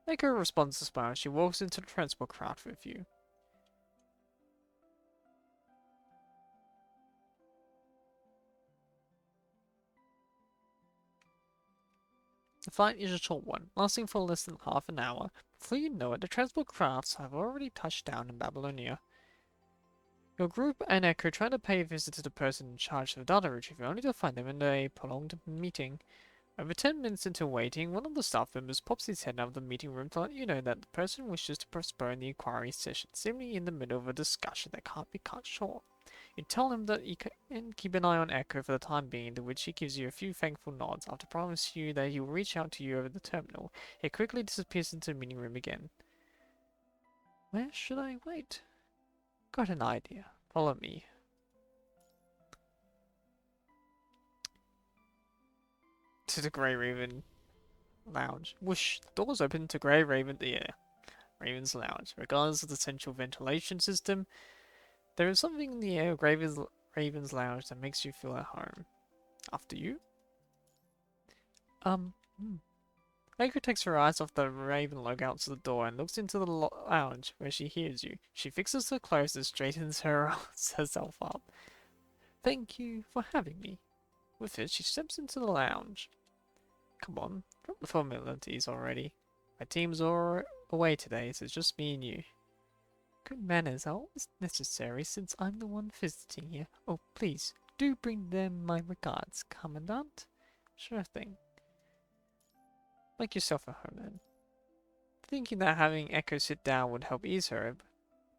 Echo responds to smile. She walks into the transport craft with you. The flight is a short one, lasting for less than half an hour. Before you know it, the transport crafts have already touched down in Babylonia. Your group and Echo try to pay a visit to the person in charge of the data retrieval, only to find them in a prolonged meeting. Over 10 minutes into waiting, one of the staff members pops his head out of the meeting room to let you know that the person wishes to postpone the inquiry session, seemingly in the middle of a discussion that can't be cut short. You tell him that you can keep an eye on Echo for the time being, to which he gives you a few thankful nods. After promising you that he will reach out to you over the terminal, he quickly disappears into the meeting room again. Where should I wait? Got an idea. Follow me. To the Grey Raven Lounge. Whoosh! The doors open to Grey Raven. Yeah, Raven's Lounge. Regardless of the central ventilation system, there is something in the air of Raven's Lounge that makes you feel at home. After you? Echo takes her eyes off the Raven logo out to the door and looks into the lounge where she hears you. She fixes her clothes and straightens herself up. Thank you for having me. With it, she steps into the lounge. Come on, drop the formalities already. My team's all away today, so it's just me and you. Good manners are always necessary since I'm the one visiting here. Oh, please, do bring them my regards, Commandant. Sure thing. Make yourself at home then. Thinking that having Echo sit down would help ease her,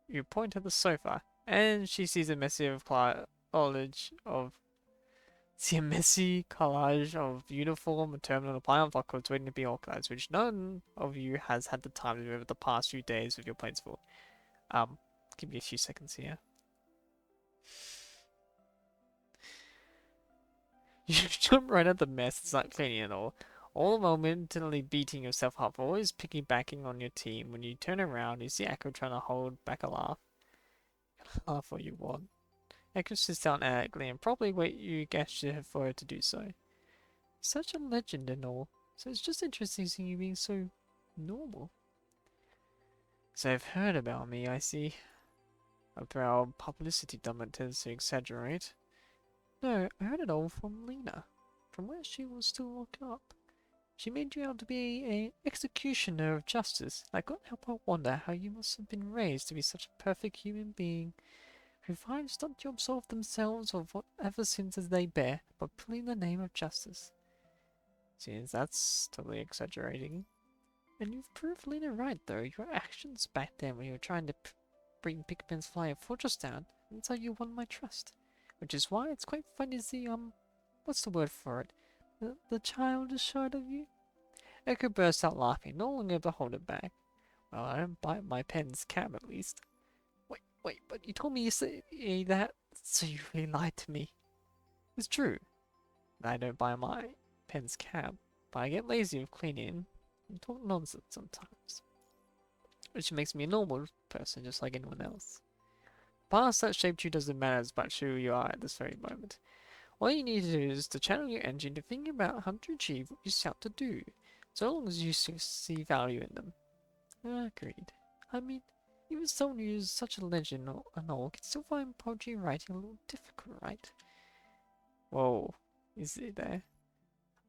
you point at the sofa. And she sees a messy collage of uniform and terminal appliance lock codes waiting to be organized, which none of you has had the time to do over the past few days with your planes full. Give me a few seconds here. You jump right at the mess, it's not cleaning at all momentarily beating yourself up, always piggybacking on your team. When you turn around, you see Echo trying to hold back a laugh. Laugh what you want. Echo sits down ugly and probably wait you gesture for her to do so. Such a legend and all, so it's just interesting seeing you being so normal. So you've heard about me, I see. A proud publicity dump tends to exaggerate. No, I heard it all from Lena, from where she was still locked up. She made you out to be an executioner of justice. I couldn't help but wonder how you must have been raised to be such a perfect human being, who finds not to absolve themselves of whatever sins they bear, but pulling the name of justice. Seems that's totally exaggerating. And you've proved Lena right, though. Your actions back then when you were trying to bring Pigman's Flyer Fortress down, that's how you won my trust. Which is why it's quite funny to see, what's the word for it? The childish side of you? Echo burst out laughing, no longer able to hold it back. Well, I don't bite my pen's cab at least. Wait, but you told me yesterday that, so you really lied to me. It's true. I don't buy my pen's cab, but I get lazy with cleaning and talk nonsense sometimes. Which makes me a normal person just like anyone else. Past that shaped you doesn't matter as much who you are at this very moment. All you need to do is to channel your engine to think about how to achieve what you set out to do, so long as you see value in them. Agreed. I mean, even someone who is such a legend and all can still find poetry writing a little difficult, right? Whoa, is it there?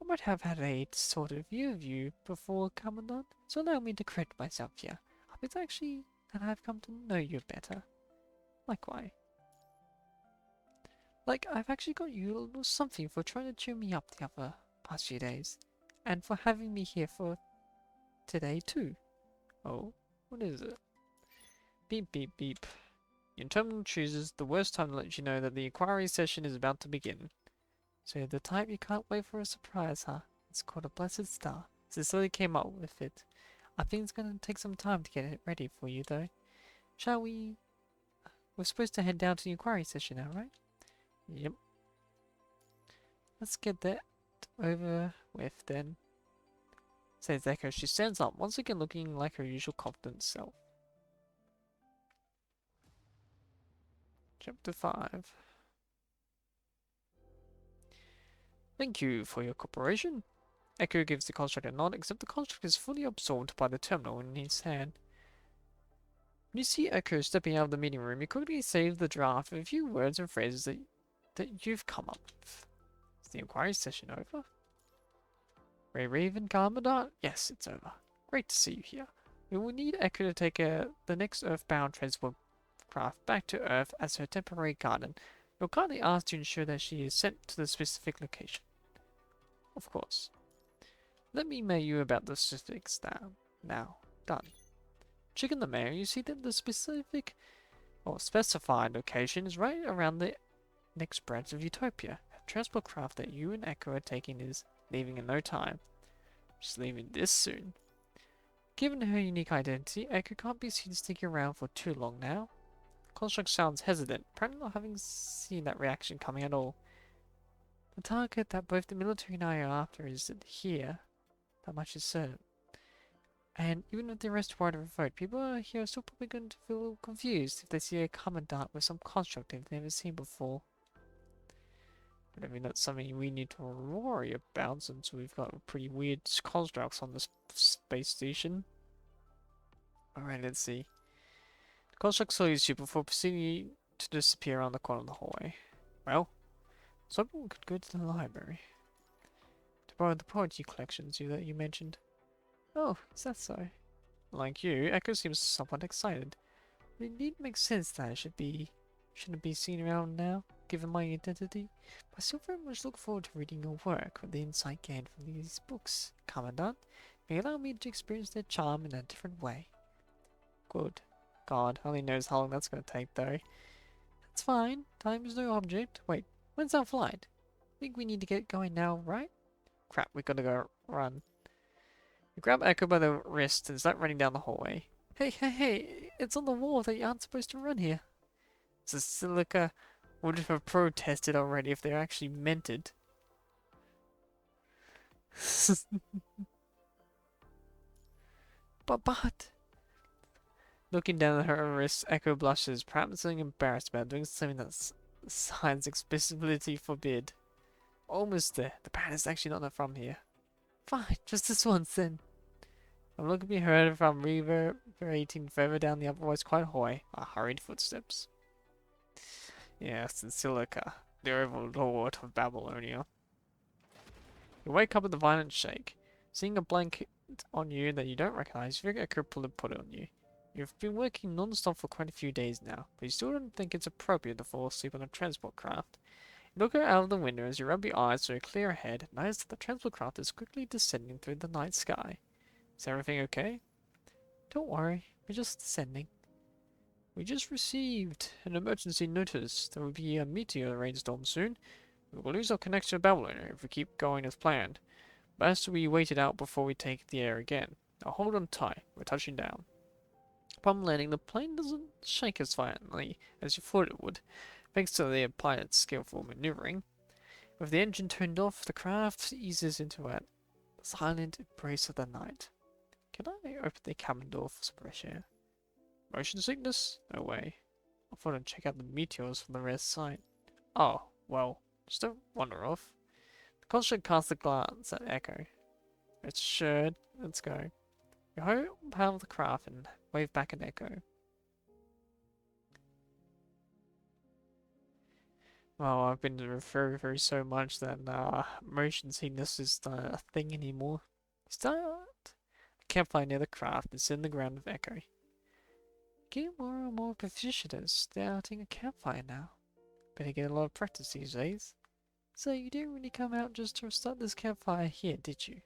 I might have had a distorted view of you before, Commandant, so allow me to correct myself here. It's actually that I've come to know you better. Likewise. Like, I've actually got you a little something for trying to cheer me up the other past few days. And for having me here for today, too. Oh, what is it? Beep, beep, beep. Your terminal chooses the worst time to let you know that the inquiry session is about to begin. So the type you can't wait for a surprise, huh? It's called a blessed star. Cecily came up with it. I think it's going to take some time to get it ready for you, though. Shall we? We're supposed to head down to the inquiry session now, right? Yep. Let's get that over with then. Says Echo. She stands up, once again looking like her usual confident self. Chapter 5. Thank you for your cooperation. Echo gives the construct a nod, except the construct is fully absorbed by the terminal in his hand. When you see Echo stepping out of the meeting room, you quickly save the draft of a few words and phrases that you've come up with. Is the inquiry session over? Ray Raven, Commandant? Yes, it's over. Great to see you here. We will need Echo to take the next Earthbound transport craft back to Earth as her temporary guardian. You'll kindly ask to ensure that she is sent to the specific location. Of course. Let me mail you about the specifics now. Done. Checking the mail, you see that the specific or specified location is right around the next branch of Utopia. A transport craft that you and Echo are taking is leaving in no time. She's leaving this soon. Given her unique identity, Echo can't be seen sticking around for too long now. Construct sounds hesitant, apparently not having seen that reaction coming at all. The target that both the military and I are after is here. That much is certain. And even with the arrest warrant revoked, people here are still probably going to feel a little confused if they see a commandant with some construct they've never seen before. But I mean, that's something we need to worry about since we've got pretty weird constructs on this space station. Alright, let's see. The construct salutes you before proceeding to disappear around the corner of the hallway. Well, someone could go to the library to borrow the poetry collections that you mentioned. Oh, is that so? Like you, Echo seems somewhat excited. But it indeed makes sense that I shouldn't be seen around now, given my identity. But I still very much look forward to reading your work with the insight gained from these books, Commandant. May allow me to experience their charm in a different way. Good. God, only knows how long that's going to take, though. That's fine. Time is no object. Wait, when's our flight? I think we need to get going now, right? Crap, we gotta go run. You grab Echo by the wrist and start running down the hallway. Hey, it's on the wall that you aren't supposed to run here. Silica would have protested already if they actually meant it. but... Looking down at her wrist, Echo blushes, perhaps feeling embarrassed about doing something that signs explicitly forbid. Almost there. The band is actually not from here. Fine, just this once then. I'm looking to be heard from reverberating further down the otherwise quite hallway are hurried footsteps. Yes, and Silica, the overlord of Babylonia. You wake up with a violent shake. Seeing a blanket on you that you don't recognize, you figure Echo put it on you. You've been working non-stop for quite a few days now, but you still don't think it's appropriate to fall asleep on a transport craft. You look out of the window as you rub your eyes to a clear ahead and notice that the transport craft is quickly descending through the night sky. Is everything okay? Don't worry, we're just descending. We just received an emergency notice. There will be a meteor rainstorm soon. We will lose our connection to Babylon if we keep going as planned. Best we wait it out before we take the air again. Now hold on tight, we're touching down. Upon landing, the plane doesn't shake as violently as you thought it would, thanks to the pilot's skillful maneuvering. With the engine turned off, the craft eases into a silent embrace of the night. Can I open the cabin door for some fresh air? Motion sickness? No way. I thought I'd check out the meteors from the rear side. Oh, well, just don't wander off. The constable casts a glance at Echo. It's sure, let's go. You hold power of the craft and wave back at Echo. Well, I've been very so much that motion sickness is not a thing anymore. Start a campfire near the craft and sit in the ground with Echo. Getting more and more proficient at starting a campfire now. Better get a lot of practice these days. So you didn't really come out just to start this campfire here, did you?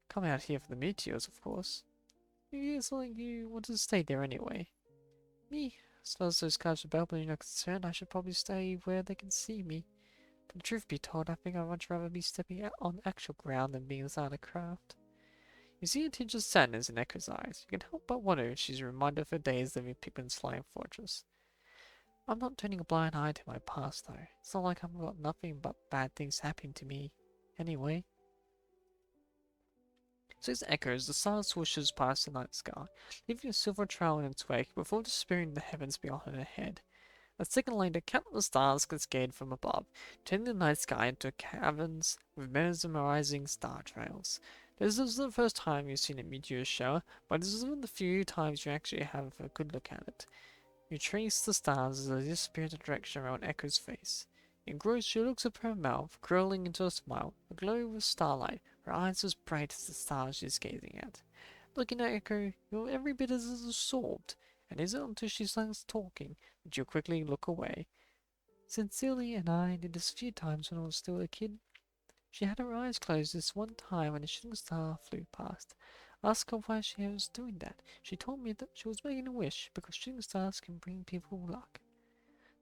Come out here for the meteors, of course. It's like you want to stay there anyway. Me, as far as those guys with Babylon are concerned, I should probably stay where they can see me. But the truth be told, I think I'd much rather be stepping out on actual ground than being inside a craft. You see a tinge of sadness in Echo's eyes. You can help but wonder if she's reminded of her days living in Pikmin's Flying Fortress. I'm not turning a blind eye to my past, though. It's not like I've got nothing but bad things happening to me. Anyway. So as Echoes, the sun swooshes past the night sky, leaving a silver trail in its wake before disappearing in the heavens beyond her head. A second later, countless stars cascade from above, turning the night sky into caverns with mesmerizing star trails. This is the first time you've seen a meteor shower, but this is one of the few times you actually have a good look at it. You trace the stars as they disappear in the direction around Echo's face. Engrossed, she looks up her mouth, curling into a smile, aglow with starlight, her eyes as bright as the stars she is gazing at. Looking at Echo, you're every bit as absorbed, and is it until she starts talking that you quickly look away. Sincerely and I did this a few times when I was still a kid. She had her eyes closed this one time when a shooting star flew past. I asked her why she was doing that. She told me that she was making a wish because shooting stars can bring people luck.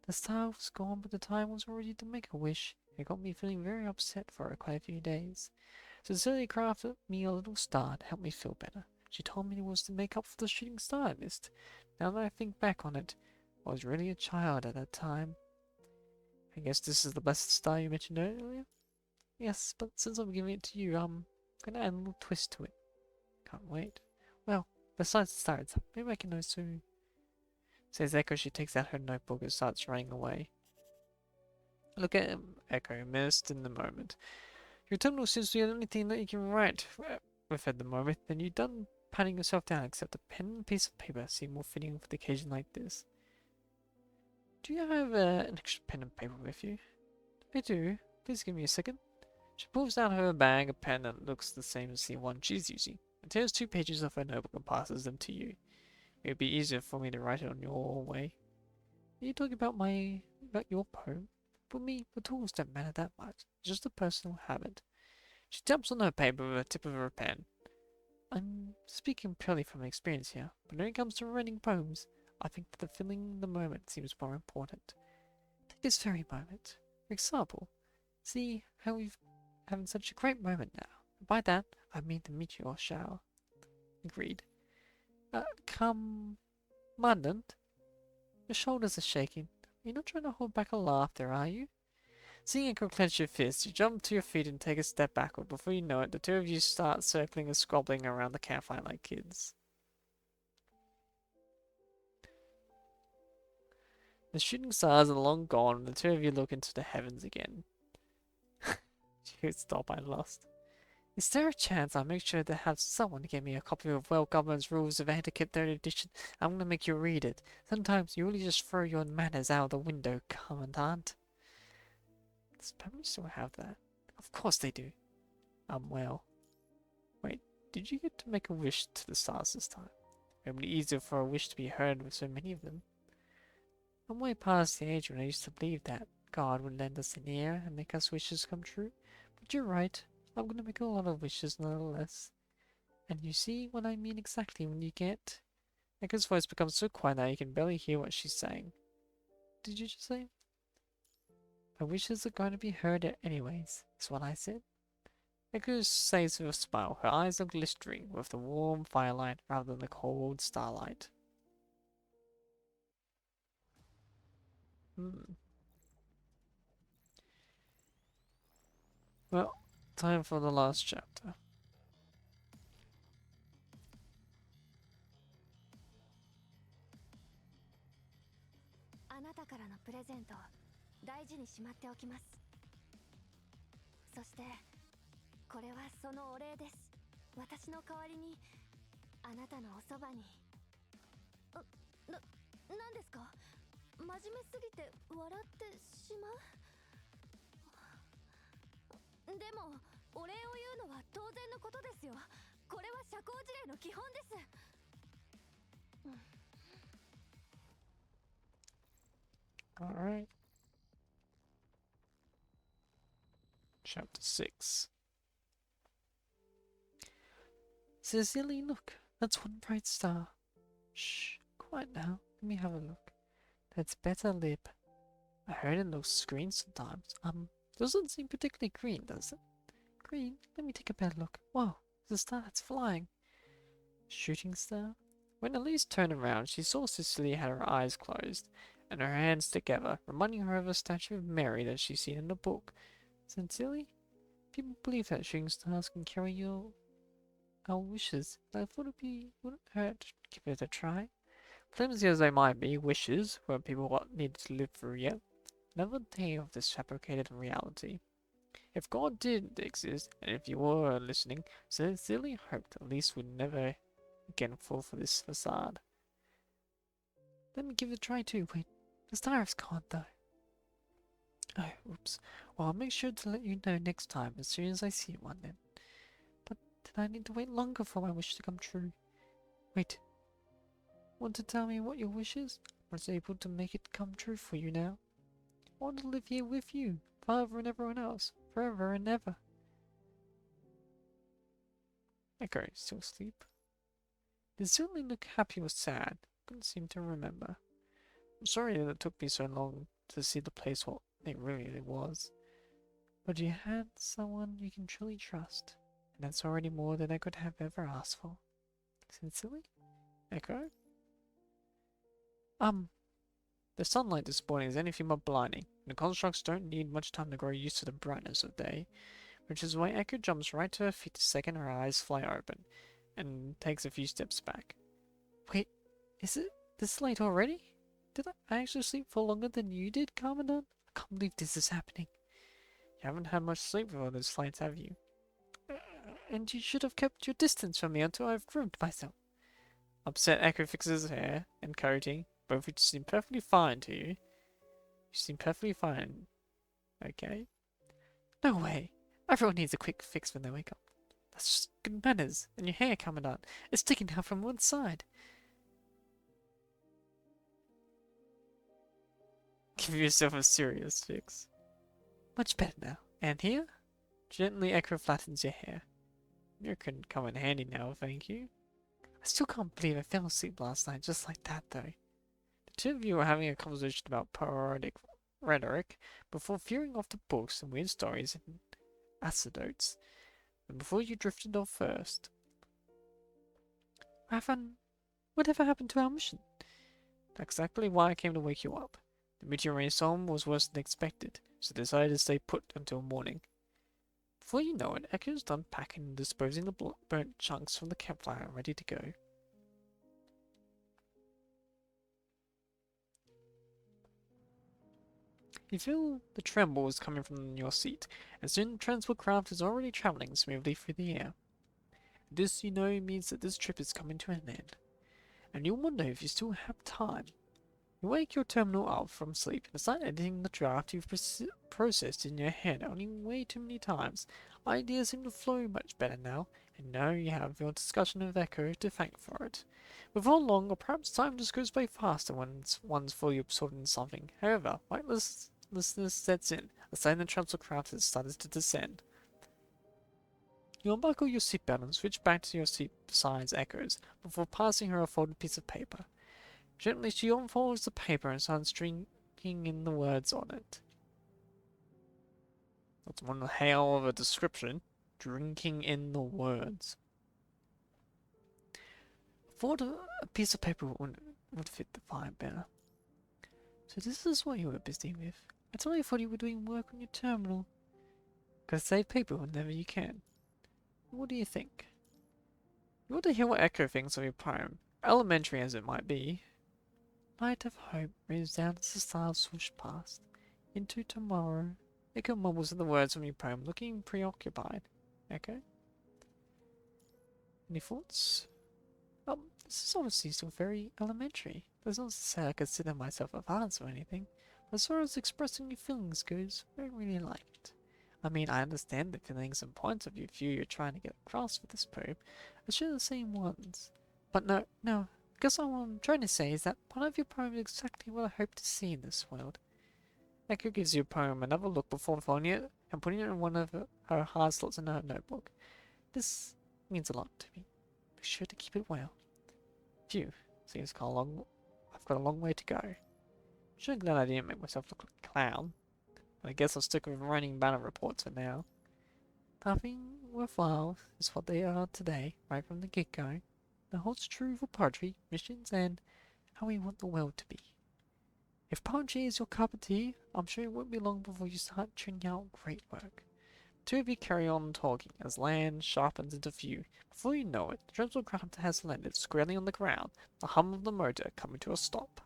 The star was gone, but the time was already to make a wish. It got me feeling very upset for her quite a few days. Sincerely crafted me a little star to help me feel better. She told me it was to make up for the shooting star I missed. Now that I think back on it, I was really a child at that time. I guess this is the blessed star you mentioned earlier? Yes, but since I'm giving it to you, I'm gonna add a little twist to it. Can't wait. Well, besides the star, maybe I can know soon. Says Echo. She takes out her notebook and starts writing away. Look at him, Echo, immersed in the moment. Your terminal seems to be the only thing that you can write with at the moment, then you're done patting yourself down, except a pen and a piece of paper seem more fitting for the occasion like this. Do you have an extra pen and paper with you? I do. Please give me a second. She pulls out her bag a pen that looks the same as the one she's using, and tears 2 pages off her notebook and passes them to you. It would be easier for me to write it on your way. Are you talking about your poem? For me, the tools don't matter that much. It's just a personal habit. She taps on her paper with the tip of her pen. I'm speaking purely from experience here, but when it comes to writing poems, I think that the feeling in the moment seems more important. Take this very moment. For example, see how we've having such a great moment now. By that, I mean the meteor shower. Agreed. Commandant, your shoulders are shaking. You're not trying to hold back a laugh there, are you? Seeing Echo clench your fist, you jump to your feet and take a step backward. Before you know it, the two of you start circling and squabbling around the campfire like kids. The shooting stars are long gone, and the two of you look into the heavens again. Stop, I lost. Is there a chance I'll make sure to have someone give me a copy of Well Government's Rules of Etiquette 3rd edition? I'm gonna make you read it. Sometimes you really just throw your manners out the window, Commandant. Does Pamela still have that? Of course they do. Well. Wait, did you get to make a wish to the stars this time? It would be easier for a wish to be heard with so many of them. I'm way past the age when I used to believe that God would lend us an ear and make us wishes come true. But you're right. I'm gonna make a lot of wishes nonetheless. And you see what I mean exactly when you get... Echo's voice becomes so quiet that you can barely hear what she's saying. Did you just say? My wishes are going to be heard anyways, is what I said. Echo says with a smile. Her eyes are glistering with the warm firelight rather than the cold starlight. Well, time for the last chapter. Alright. Chapter 6. Cecily, look. That's one bright star. Shh. Quiet now. Let me have a look. That's better lip. I heard it looks green sometimes. Doesn't seem particularly green, does it? Green? Let me take a better look. Whoa, there's a star that's flying. Shooting star? When Elise turned around, she saw Cecily had her eyes closed and her hands together, reminding her of a statue of Mary that she'd seen in the book. Sincerely? People believe that shooting stars can carry our wishes. I thought wouldn't hurt to give it a try. Flimsy as they might be, wishes were people what needed to live through yet. Another day of this fabricated reality. If God did exist, and if you were listening, sincerely hoped Elise would never again fall for this facade. Let me give it a try too. Wait, the star is gone though. Oh, oops. Well, I'll make sure to let you know next time as soon as I see one then. But did I need to wait longer for my wish to come true? Wait. Want to tell me what your wish is? I was able to make it come true for you now. I want to live here with you, Father and everyone else, forever and ever. Echo, still asleep? They certainly look happy or sad. Couldn't seem to remember. I'm sorry that it took me so long to see the place what it really was. But you had someone you can truly trust, and that's already more than I could have ever asked for. Sincerely? Echo? The sunlight this morning is anything but blinding, and the constructs don't need much time to grow used to the brightness of day, which is why Echo jumps right to her feet the second her eyes fly open, and takes a few steps back. Wait, is it this late already? Did I actually sleep for longer than you did, Commandant? I can't believe this is happening. You haven't had much sleep before those flights, have you? And you should have kept your distance from me until I've groomed myself. Upset, Echo fixes his hair and coating, both of which seem perfectly fine to you. You seem perfectly fine. Okay? No way. Everyone needs a quick fix when they wake up. That's just good manners. And your hair, Commandant, is sticking out from one side. Give yourself a serious fix. Much better now. And here? Gently Echo flattens your hair. You can come in handy now, thank you. I still can't believe I fell asleep last night just like that, though. two of you were having a conversation about parodic rhetoric before veering off to books and weird stories and anecdotes, and before you drifted off first. Ravan, whatever happened to our mission? That's exactly why I came to wake you up. The meteorite storm was worse than expected, so I decided to stay put until morning. Before you know it, Echo's done packing and disposing the burnt chunks from the campfire and ready to go. You feel the trembles coming from your seat, and soon the transport craft is already travelling smoothly through the air. This, you know, means that this trip is coming to an end, and you'll wonder if you still have time. You wake your terminal up from sleep and start editing the draft you've processed in your head only way too many times. Ideas seem to flow much better now, and now you have your discussion with Echo to thank for it. Before long, or perhaps time just goes by faster when one's fully absorbed in something. However, listeners sets in, a sign the transport craft has started to descend. You unbuckle your seatbelt and switch back to your seat beside Echo's, before passing her a folded piece of paper. Gently, she unfolds the paper and starts stringing in the words on it. That's one hell of a description. Drinking in the words. I thought a piece of paper would fit the vibe better. So this is what you were busy with. I totally thought you were doing work on your terminal. Gotta save paper whenever you can. What do you think? You want to hear what Echo thinks of your poem, elementary as it might be. Light of hope moves down as the stars swoosh past. Into tomorrow. Echo mumbles at the words from your poem, looking preoccupied. Echo? Any thoughts? This is honestly still very elementary. That's not to say I consider myself advanced or anything, but as far as expressing your feelings goes, I don't really like it. I mean, I understand the feelings and points of view you're trying to get across with this poem. I share the same ones. But no, I guess what I'm trying to say is that part of your poem is exactly what I hope to see in this world. Echo gives your poem another look before folding it and putting it in one of her hard slots in her notebook. This means a lot to me. Be sure to keep it well. Phew, seems I've got a long way to go. I'm sure glad I didn't make myself look like a clown. But I guess I'll stick with running banner reports for now. Nothing worthwhile is what they are today, right from the get-go. That holds true for poetry, missions, and how we want the world to be. If poetry is your cup of tea, I'm sure it won't be long before you start churning out great work. Two of you carry on talking as land sharpens into view. Before you know it, the transport craft has landed squarely on the ground, the hum of the motor coming to a stop.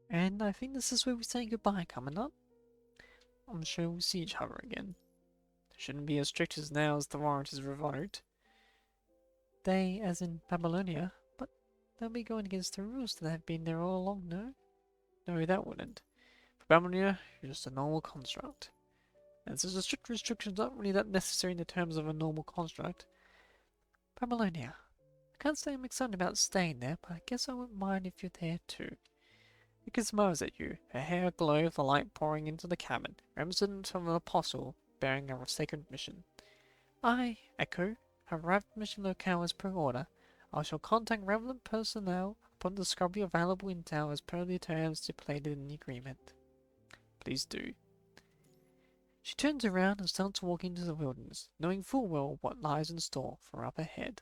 And I think this is where we say goodbye coming up. I'm sure we'll see each other again. Shouldn't be as strict as now as the warrant is revoked. They, as in Babylonia, but they'll be going against the rules that have been there all along, no? No, that wouldn't. For Babylonia, you're just a normal construct. And since the strict restrictions aren't really that necessary in the terms of a normal construct, Babylonia. I can't say I'm excited about staying there, but I guess I wouldn't mind if you're there too. Mika smiles at you, her hair aglow with the light pouring into the cabin, reminiscent of an apostle bearing a sacred mission. I, Echo, have arrived at mission locale as per order. I shall contact relevant personnel upon discovery of valuable intel as per the terms stipulated in the agreement. Please do. She turns around and starts walking into the wilderness, knowing full well what lies in store for her up ahead.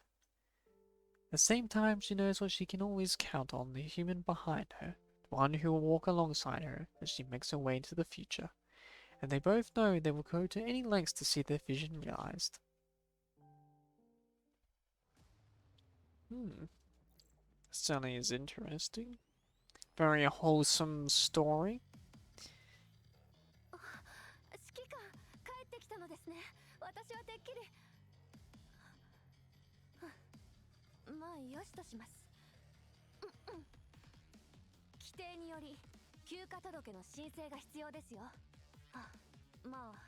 At the same time, she knows what she can always count on the human behind her, the one who will walk alongside her as she makes her way into the future, and they both know they will go to any lengths to see their vision realized. Certainly is interesting. Very wholesome story. 指揮官、帰ってきたのですね。私はてっきり。まあ、よしとします。規定により、休暇届の申請が必要ですよ。まあ、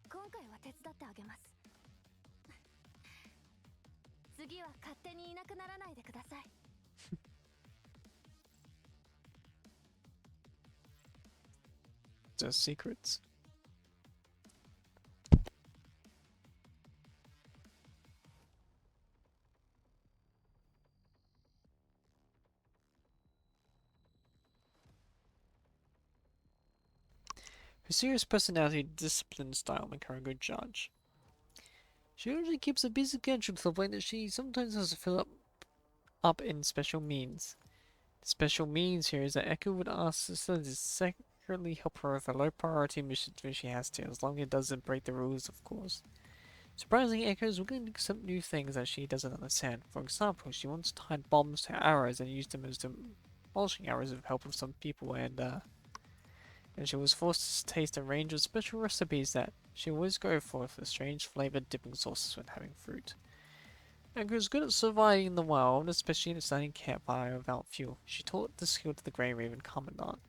今回は手伝ってあげます。次は勝手にいなくならないでください。their secrets. Her serious personality and disciplined style make her a good judge. She usually keeps a busy schedule to the point that she sometimes has to fill up in special means. The special means here is that Echo would ask Sister to secretly help her with a low priority mission when she has to, as long as it doesn't break the rules, of course. Surprisingly, Echo is willing to accept new things that she doesn't understand. For example, she once tied bombs to arrows and used them as demolishing arrows with help of some people, and she was forced to taste a range of special recipes that she always go for strange flavored dipping sauces when having fruit. Echo is good at surviving in the wild, especially in standing campfire without fuel. She taught this skill to the Grey Raven Commandant.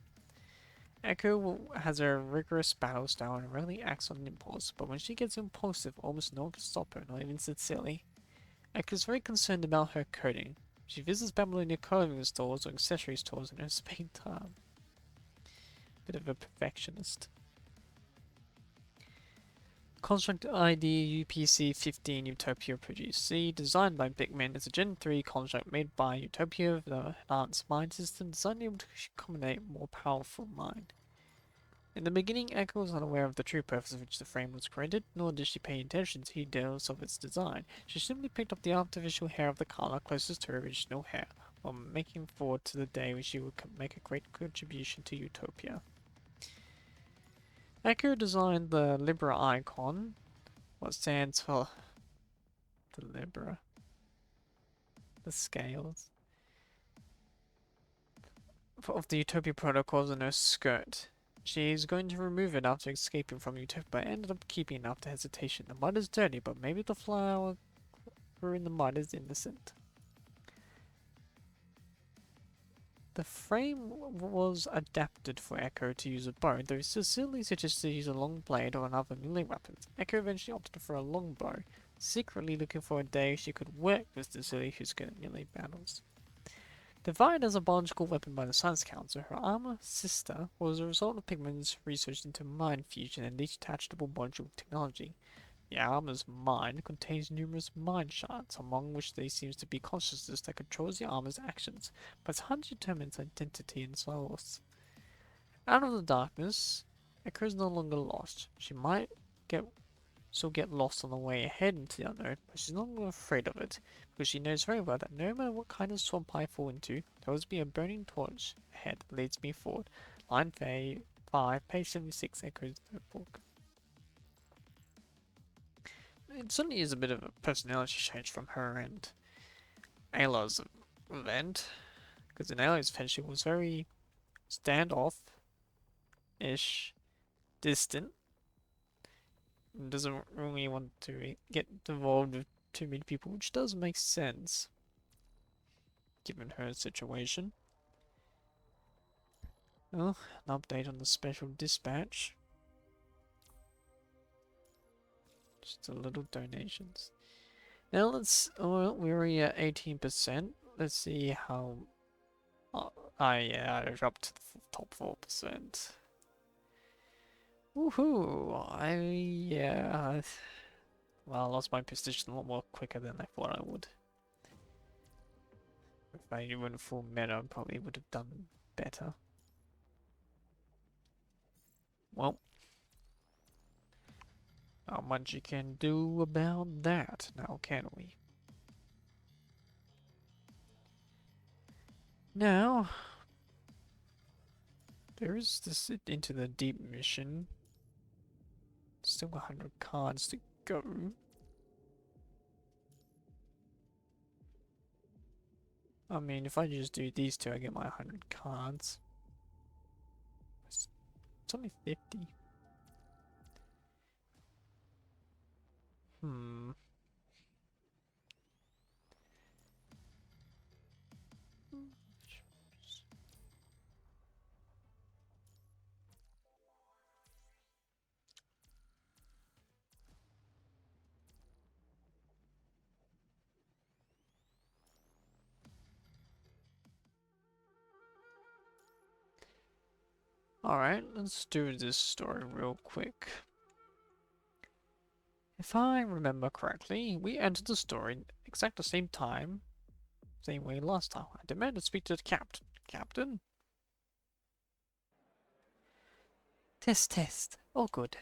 Echo has a rigorous battle style and rarely acts on impulse, but when she gets impulsive, almost no one can stop her, not even sincerely. Echo is very concerned about her coding. She visits Babylonia clothing stores or accessory stores in her spare time. Bit of a perfectionist. Construct ID UPC-15 Utopia produced. C, designed by Bigman, is a Gen 3 construct made by Utopia with an advanced mind system designed able to accommodate a more powerful mind. In the beginning, Echo was unaware of the true purpose of which the frame was created, nor did she pay attention to details of its design. She simply picked up the artificial hair of the color closest to her original hair, while making forward to the day when she would make a great contribution to Utopia. Echo designed the Libra icon, what stands for the Libra, the scales, of the Utopia protocols in her skirt. She is going to remove it after escaping from Utopia, but ended up keeping it after hesitation. The mud is dirty, but maybe the flower grew in the mud is innocent. The frame was adapted for Echo to use a bow, though Cecily suggested to use a long blade or another melee weapon. Echo eventually opted for a long bow, secretly looking for a day she could work with Cecily, who's good at melee battles. Divided as a biological weapon by the Science Council, her armor sister was a result of Pigman's research into mind fusion and detachable module technology. The armor's mind contains numerous mind shards, among which there seems to be consciousness that controls the armor's actions, but it's hard to determine its identity and source. Out of the darkness, Echo is no longer lost. She might get lost on the way ahead into the unknown, but she's not afraid of it, because she knows very well that no matter what kind of swamp I fall into, there will always be a burning torch ahead that leads me forward. Line 5, page 76, Echo's notebook. It certainly is a bit of a personality change from her and Ayla's event, because in Ayla's event she was very standoff-ish, distant, and doesn't really want to get involved with too many people, which does make sense, given her situation. Well, an update on the special dispatch. Just a little donations. Now let's, well, we're already at 18%. Let's see how, yeah, I dropped to the top 4%. Woohoo! Yeah, well, I lost my position a lot more quicker than I thought I would. If I went full meta, I probably would have done better. Well, not much you can do about that now, can we? Now, there is this into the deep mission. Still 100 cards to go. I mean, if I just do these two, I get my 100 cards. It's only 50. Hmm. Alright, let's do this story real quick. If I remember correctly, we entered the story exact the same time, same way last time. I demand to speak to the captain. Captain? Test. All good.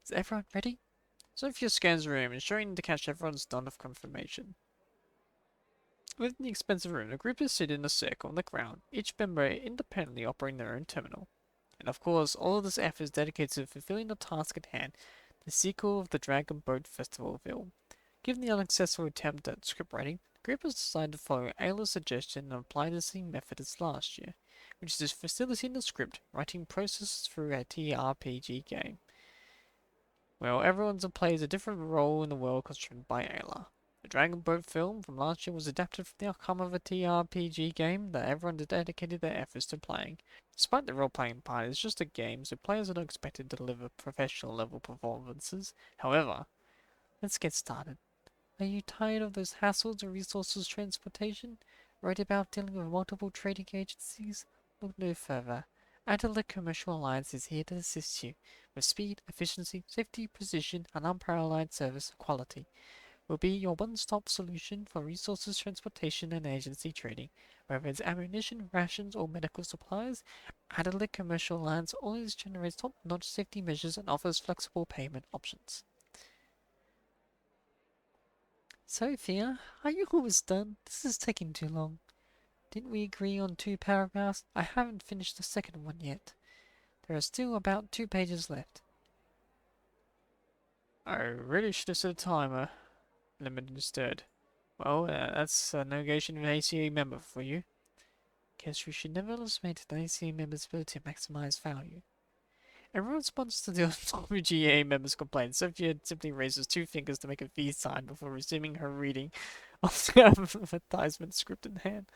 Is everyone ready? Sophia scans the room, ensuring to catch everyone's nod of confirmation. Within the expensive room, the group is seated in a circle on the ground, each member independently operating their own terminal. And of course, all of this effort is dedicated to fulfilling the task at hand, the sequel of the Dragon Boat Festival film. Given the unsuccessful attempt at script writing, the group has decided to follow Ayla's suggestion and apply the same method as last year, which is facilitating the script writing process through a TRPG game. Well, everyone's plays a different role in the world constructed by Ayla. The Dragon Boat film from last year was adapted from the outcome of a TRPG game that everyone dedicated their efforts to playing. Despite the role-playing part is just a game, so players are not expected to deliver professional level performances. However, let's get started. Are you tired of those hassles and resources transportation? Worried about dealing with multiple trading agencies? Look no further. Adelaide Commercial Alliance is here to assist you with speed, efficiency, safety, precision, and unparalleled service quality. Will be your one-stop solution for resources transportation and agency trading. Whether it's ammunition, rations, or medical supplies, Adelaide Commercial Alliance always generates top-notch safety measures and offers flexible payment options. Sophia, are you almost done? This is taking too long. Didn't we agree on 2 paragraphs? I haven't finished the second one yet. There are still about 2 pages left. I really should have set a timer limit instead. Well, that's a negation of an ACA member for you. Guess we should never underestimate an ACA member's ability to maximize value. In response to the WGA member's complaint, Sophia simply raises 2 fingers to make a V sign before resuming her reading of the advertisement script in hand.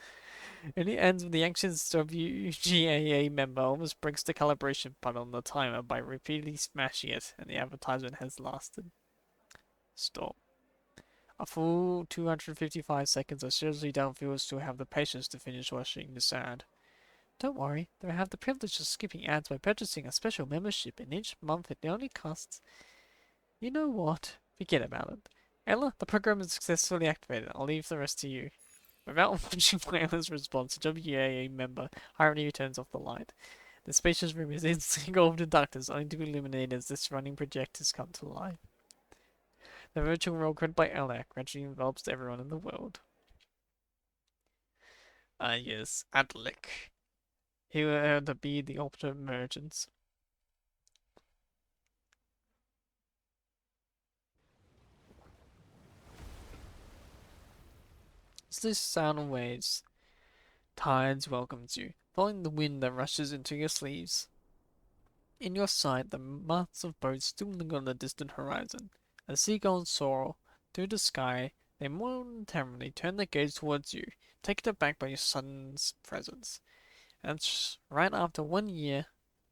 And it ends with the anxious WGAA member almost breaks the calibration button on the timer by repeatedly smashing it, and the advertisement has lasted. Stop. A full 255 seconds. I seriously doubt viewers still have the patience to finish watching this ad. Don't worry, they have the privilege of skipping ads by purchasing a special membership, and each month it only costs. You know what? Forget about it. Ella, the program is successfully activated. I'll leave the rest to you. Without watching Ella's response, the WAA member hurriedly turns off the light. The spacious room is instantly engulfed in darkness, only to be illuminated as this running projectors come to life. The virtual world created by Ella gradually envelops everyone in the world. Yes, Adlik. He will to be the ultimate merchants. As this sound of waves, tides welcomes you, following the wind that rushes into your sleeves. In your sight, the masts of boats still linger on the distant horizon. As seagulls soar through the sky, they momentarily turn their gaze towards you, taken aback by your sudden presence. And right after 1 year,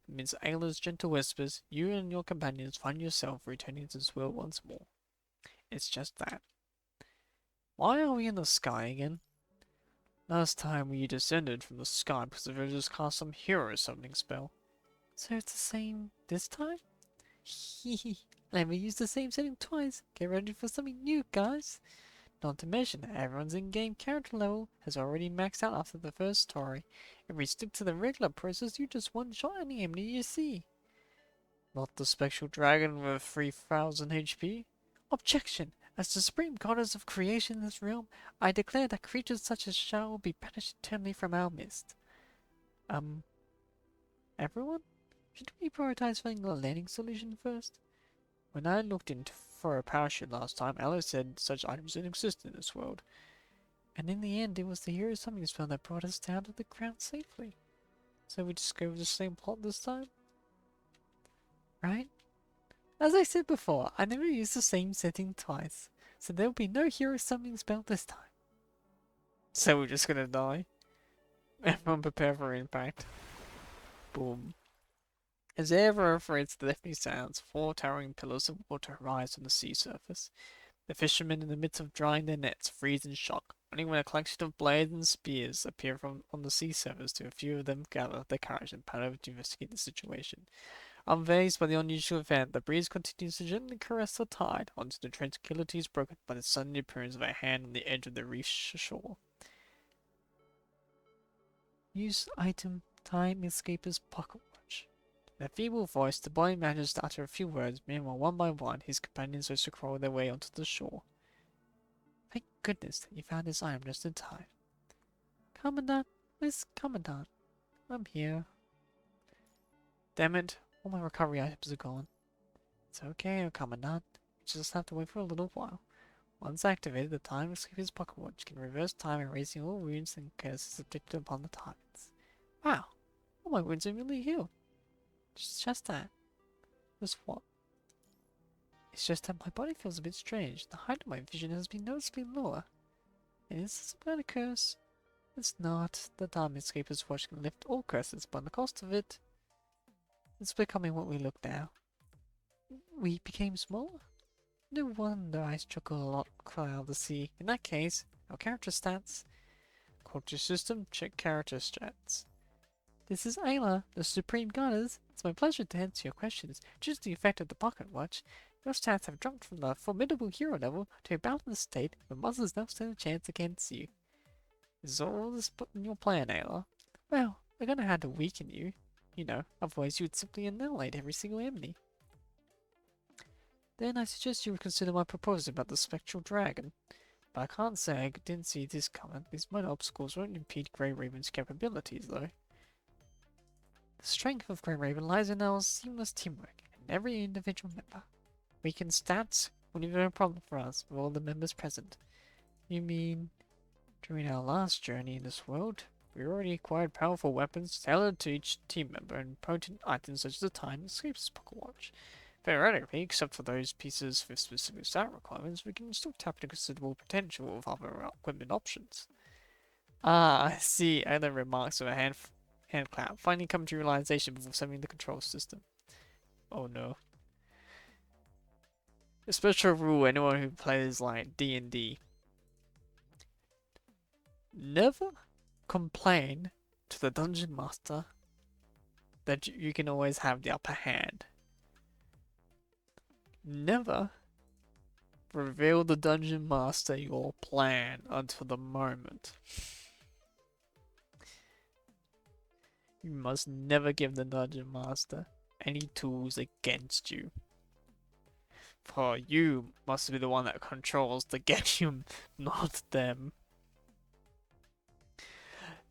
amidst Ayla's gentle whispers, you and your companions find yourself returning to this world once more. It's just that. Why are we in the sky again? Last time we descended from the sky because the villagers cast some hero summoning spell. So it's the same this time? Hehe, I never used the same setting twice. Get ready for something new, guys. Not to mention that everyone's in-game character level has already maxed out after the first story. If we stick to the regular process, you just one-shot any enemy you see. Not the spectral dragon with 3000 HP? Objection! As the supreme goddess of creation in this realm, I declare that creatures such as shall be banished eternally from our midst. Everyone? Should we prioritize finding a landing solution first? When I looked in for a parachute last time, Alice said such items didn't exist in this world. And in the end, it was the hero summoning spell that brought us down to the ground safely. So we just go with the same plot this time? Right? As I said before, I never used the same setting twice, so there will be no hero summoning spell this time. So we're just gonna die? Everyone prepare for impact. Boom. As the air reverberates the deafening sounds, 4 towering pillars of water rise from the sea surface. The fishermen in the midst of drying their nets freeze in shock, only when a collection of blades and spears appear on the sea surface do a few of them gather their courage and paddle over to investigate the situation. Unfazed by the unusual event, the breeze continues to gently caress the tide until the tranquility is broken by the sudden appearance of a hand on the edge of the reef's shore. Use item Time Escaper's pocket watch. In a feeble voice, the boy manages to utter a few words, meanwhile one by one his companions also crawl their way onto the shore. Thank goodness that you found this item just in time. Commandant, where's Commandant? I'm here. Damn it, all my recovery items are gone. It's okay, Commandant. You just have to wait for a little while. Once activated, the Time Escaper's pocket watch can reverse time, erasing all wounds and curses inflicted upon the targets. Wow, all my wounds are immediately healed. It's just that. Just what? It's just that my body feels a bit strange. The height of my vision has been noticeably lower. And is this some kind of curse? It's not. The Time Escaper's watch can lift all curses, but the cost of it is becoming what we look now. We became smaller? No wonder I struggle a lot cloud the sea. In that case, our character stats. Culture system, check character stats. This is Ayla, the Supreme Goddess. It's my pleasure to answer your questions. Due to the effect of the pocket watch, your stats have jumped from the formidable hero level to a balanced state where monsters now stand a chance against you. Is all this put in your plan, Ayla? Well, we're gonna have to weaken you. You know, otherwise you would simply annihilate every single enemy. Then I suggest you reconsider my proposal about the spectral dragon. But I can't say I didn't see this coming. These minor obstacles won't impede Grey Raven's capabilities, though. The strength of Grey Raven lies in our seamless teamwork and every individual member. Weakened stats won't be a problem for us with all the members present. You mean, during our last journey in this world, we already acquired powerful weapons tailored to each team member and potent items such as the Time Escaper's pocket watch. Theoretically, except for those pieces with specific stat requirements, we can still tap into considerable potential of other equipment options. Ah, I see. Other remarks of a hand clap, finally come to realization before sending the control system. Oh no. A special rule, anyone who plays like D&D. Never complain to the dungeon master that you can always have the upper hand. Never reveal the dungeon master your plan until the moment. You must never give the dungeon master any tools against you. For you must be the one that controls the game, not them.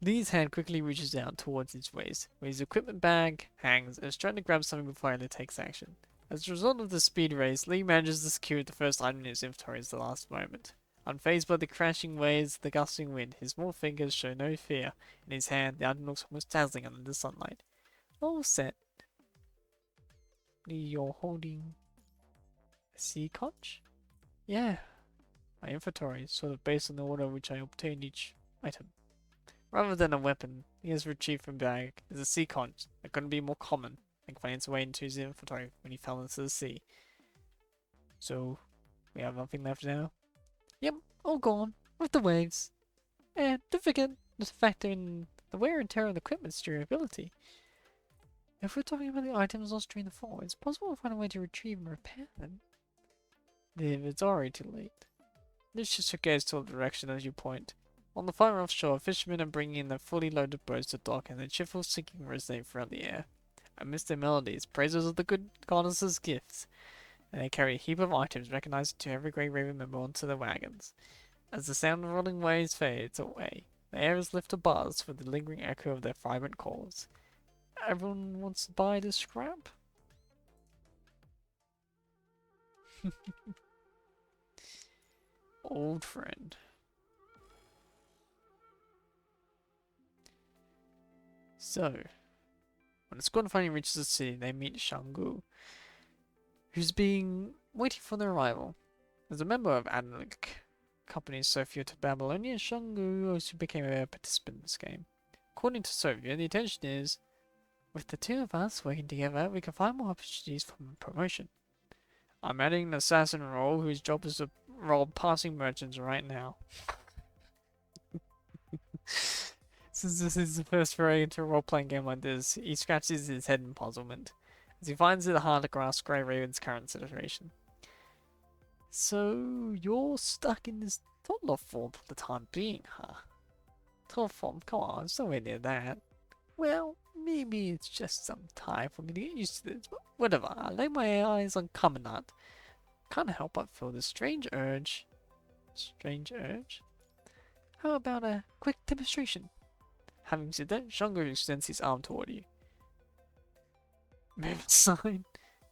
Lee's hand quickly reaches down towards his waist, where his equipment bag hangs and is trying to grab something before Ella takes action. As a result of the speed race, Lee manages to secure the first item in his inventory at the last moment. Unfazed by the crashing waves, the gusting wind, his small fingers show no fear. In his hand, the item looks almost dazzling under the sunlight. All set. Lee, you're holding a sea conch? Yeah. My inventory is sort of based on the order in which I obtained each item. Rather than a weapon, he has retrieved from bag is a sea conch that couldn't be more common and find its way into his inventory when he fell into the sea. So, we have nothing left now? Yep, all gone, with the waves. And don't forget to factor in the wear and tear of the equipment's durability. If we're talking about the items lost during the fall, it's possible to find a way to retrieve and repair them. If it's already too late. This just gaze to the direction as you point. On the far offshore, fishermen are bringing in their fully loaded boats to dock, and their cheerful singing resonate throughout the air. Amidst their melodies, praises of the good goddess's gifts, and they carry a heap of items recognized to every Grey Raven member onto their wagons. As the sound of rolling waves fades away, the air is left abuzz with the lingering echo of their vibrant calls. Everyone wants to buy this scrap? Old friend. So, when the squad finally reaches the city, they meet Shangu, who's waiting for their arrival. As a member of Adelic Company's Sophia to Babylonia, Shangu also became a participant in this game. According to Sophia, the intention is, with the two of us working together, we can find more opportunities for promotion. I'm adding an assassin role whose job is to rob passing merchants right now. Since this is the first foray into a role-playing game like this, he scratches his head in puzzlement, as he finds it hard to grasp Grey Raven's current situation. So, you're stuck in this toddler form for the time being, huh? Toddler form, come on, it's nowhere near that. Well, maybe it's just some time for me to get used to this, but whatever, I lay my eyes on Commandant. Can't help but feel this strange urge. Strange urge? How about a quick demonstration? Having said that, Shango extends his arm toward you. Movement sign?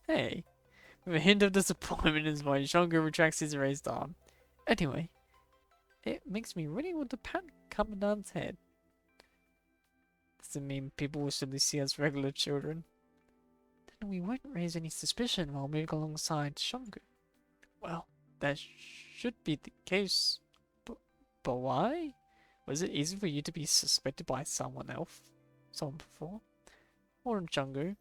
Hey. With a hint of disappointment in his voice, Shango retracts his raised arm. Anyway, it makes me really want to pat Commandant's head. Does it mean people will simply see us regular children? Then we won't raise any suspicion while moving alongside Shango. Well, that should be the case. But why? Was it easy for you to be suspected by someone else? Someone before? Or Jungu?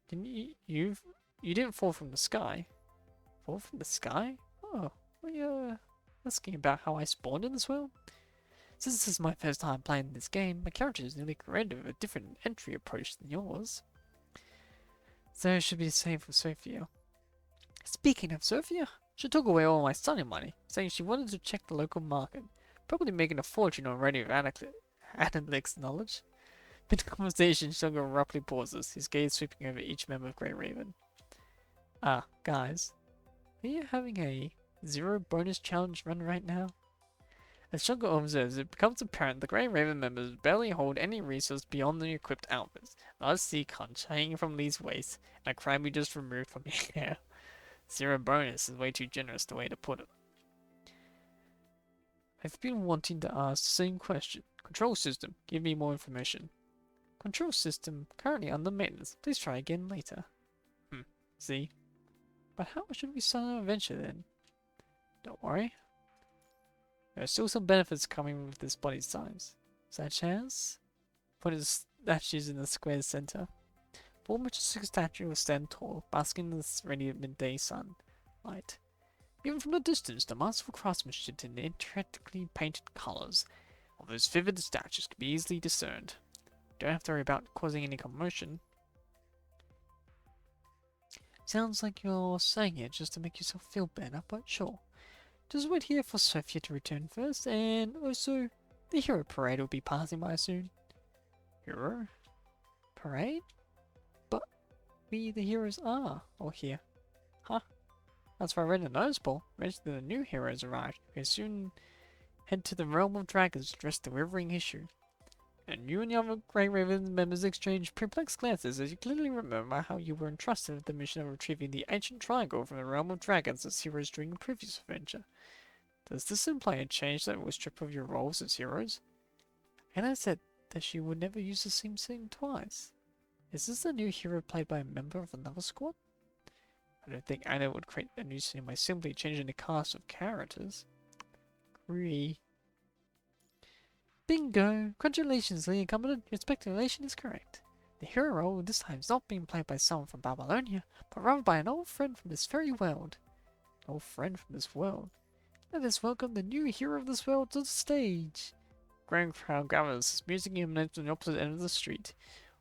You didn't fall from the sky? Fall from the sky? Oh, well, you're asking about how I spawned in this world? Since this is my first time playing this game, my character is nearly created with a different entry approach than yours. So it should be the same for Sophia. Speaking of Sophia, she took away all my study money, saying she wanted to check the local market. Probably making a fortune already with Analytics knowledge. Mid-conversation, Sugar abruptly pauses, his gaze sweeping over each member of Grey Raven. Ah, guys. Are you having a zero bonus challenge run right now? As Sugar observes, it becomes apparent the Grey Raven members barely hold any resource beyond the equipped outfits. Large sea conch hanging from Lee's waist, and a crab you just removed from your hair. Zero bonus is way too generous the way to put it. I've been wanting to ask the same question. Control system, give me more information. Control system, currently under maintenance. Please try again later. See? But how should we start our adventure then? Don't worry. There are still some benefits coming with this body size. Such as? Put his statues in the square's center. 4 majestic statue will stand tall, basking in the radiant midday sunlight. Even from the distance, the masterful craftsmanship and the intricately painted colors of those vivid statues can be easily discerned. Don't have to worry about causing any commotion. Sounds like you're saying it just to make yourself feel better, but sure. Just wait here for Sophia to return first, and also, the hero parade will be passing by soon. Hero? Parade? But we the heroes are all here. Huh? That's why I read in the notice board. Mentioned that the new heroes arrived. We soon head to the realm of dragons to address the withering issue. And you and the other Grey Raven members exchange perplexed glances as you clearly remember how you were entrusted with the mission of retrieving the ancient triangle from the realm of dragons as heroes during a previous adventure. Does this imply a change that will strip of your roles as heroes? And I said that she would never use the same thing twice. Is this the new hero played by a member of another squad? I don't think Anna would create a new scene by simply changing the cast of characters. Agree. Bingo! Congratulations, Lee and Commandant. Your speculation is correct. The hero role this time is not being played by someone from Babylonia, but rather by an old friend from this very world. An old friend from this world? Let us welcome the new hero of this world to the stage. Grand crowd gathers, music emanates from the opposite end of the street.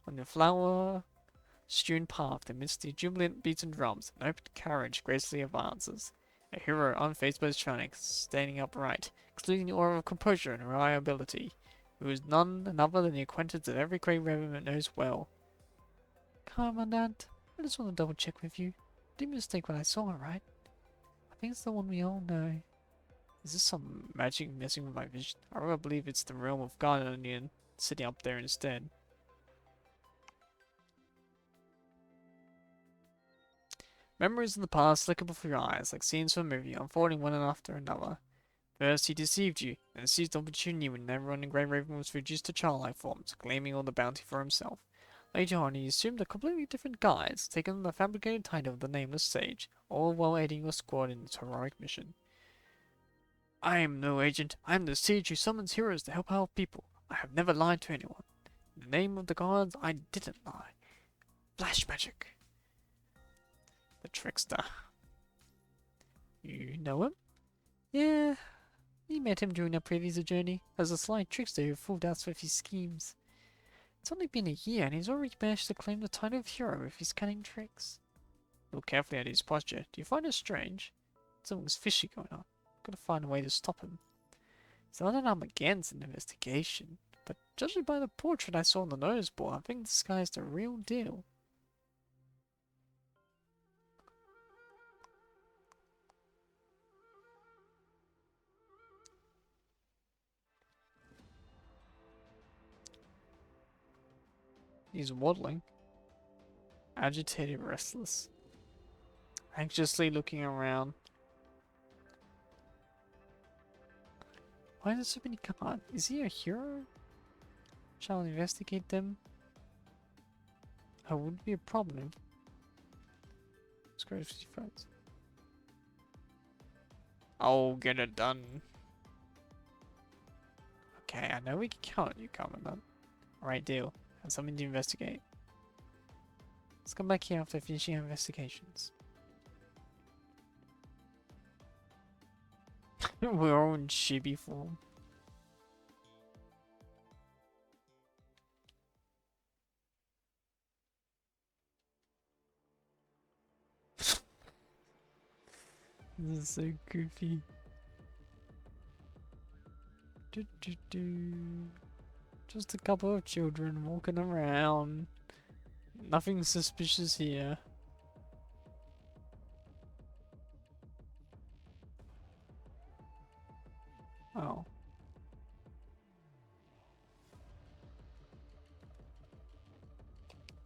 On the flower-strewn path, amidst the jubilant beats and drums, an open carriage gracefully advances. A hero unfazed by his surroundings, standing upright, excluding the aura of composure and reliability, who is none other than the acquaintance of every Grey Raven that knows well. Commandant, I just want to double check with you. Didn't mistake what I saw, right? I think it's the one we all know. Is this some magic messing with my vision? I rather believe it's the realm of Guardian sitting up there instead. Memories of the past flicker before your eyes, like scenes from a movie, unfolding one after another. First, he deceived you, and seized the opportunity when everyone in Grey Raven was reduced to childlike forms, claiming all the bounty for himself. Later on, he assumed a completely different guise, taking on the fabricated title of the Nameless Sage, all while aiding your squad in its heroic mission. I am no agent. I am the sage who summons heroes to help our people. I have never lied to anyone. In the name of the gods, I didn't lie. Flash magic. The trickster. You know him? Yeah, You met him during our previous journey, as a sly trickster who fooled us with his schemes. It's only been a year, and he's already managed to claim the title of hero with his cunning tricks. Look carefully at his posture. Do you find it strange? Something's fishy going on. Gotta find a way to stop him. It's not that I'm against an investigation, but judging by the portrait I saw on the noseball, I think this guy's the real deal. He's waddling. Agitated, restless. Anxiously looking around. Why are there so many cards? Is he a hero? Shall I investigate them? That would be a problem. Let's go to 50 friends. I'll get it done. Okay, I know we can count on you, Commandant. Alright, deal. Have something to investigate. Let's come back here after finishing our investigations. We're all in chibi form. This is so goofy. Just a couple of children walking around. Nothing suspicious here. Oh.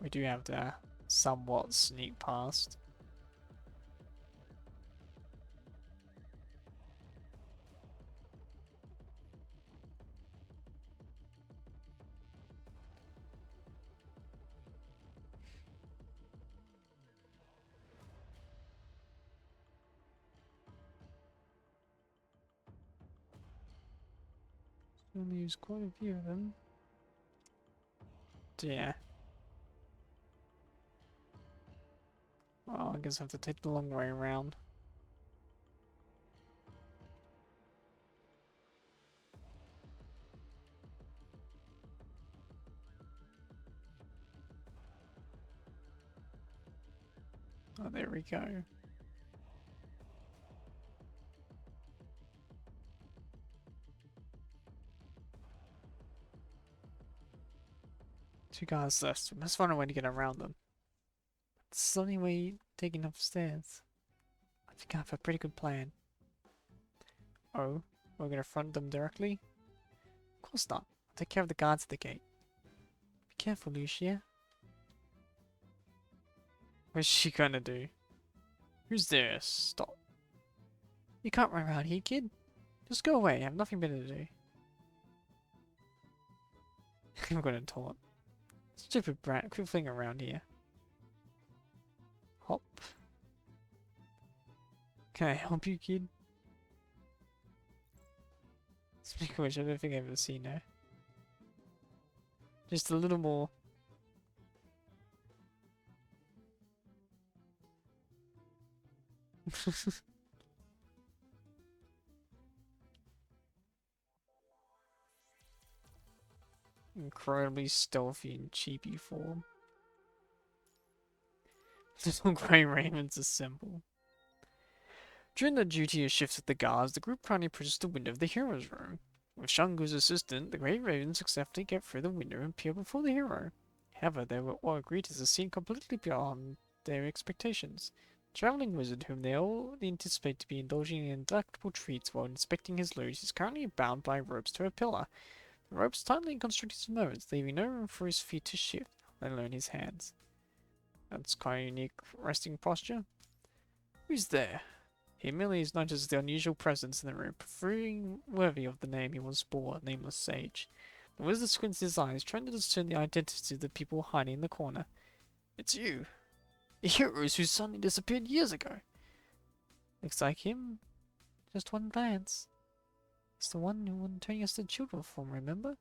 We do have to somewhat sneak past. Only use quite a few of them. Yeah. Well, I guess I have to take the long way around. Oh, there we go. Two guards left. We must find a way to get around them. It's the only way taking upstairs. I think I have a pretty good plan. Oh, we're gonna front them directly? Of course not. I'll take care of the guards at the gate. Be careful, Lucia. What's she gonna do? Who's there? Stop. You can't run around here, kid. Just go away. I have nothing better to do. I'm gonna taunt. Stupid brat. Quit fling around here. Hop. Can I help you, kid? Speaking of which, I don't think I've ever seen her. Just a little more. Incredibly stealthy and cheapy form. Little grey ravens assemble. During the duty shift with the guards, the group proudly approaches the window of the hero's room. With Shangu's assistant, the grey ravens successfully get through the window and appear before the hero. However, they were all greeted as a scene completely beyond their expectations. The travelling wizard, whom they all anticipate to be indulging in delectable treats while inspecting his loots, is currently bound by ropes to a pillar. The ropes tightly constrict his movements, leaving no room for his feet to shift, let alone his hands. That's quite a unique resting posture. Who's there? He immediately notices the unusual presence in the room, preferring worthy of the name he once bore, nameless sage. The wizard squints his eyes, trying to discern the identity of the people hiding in the corner. It's you. The heroes whose suddenly disappeared years ago. Looks like him. Just one glance. It's the one who wouldn't turn us to children from, remember?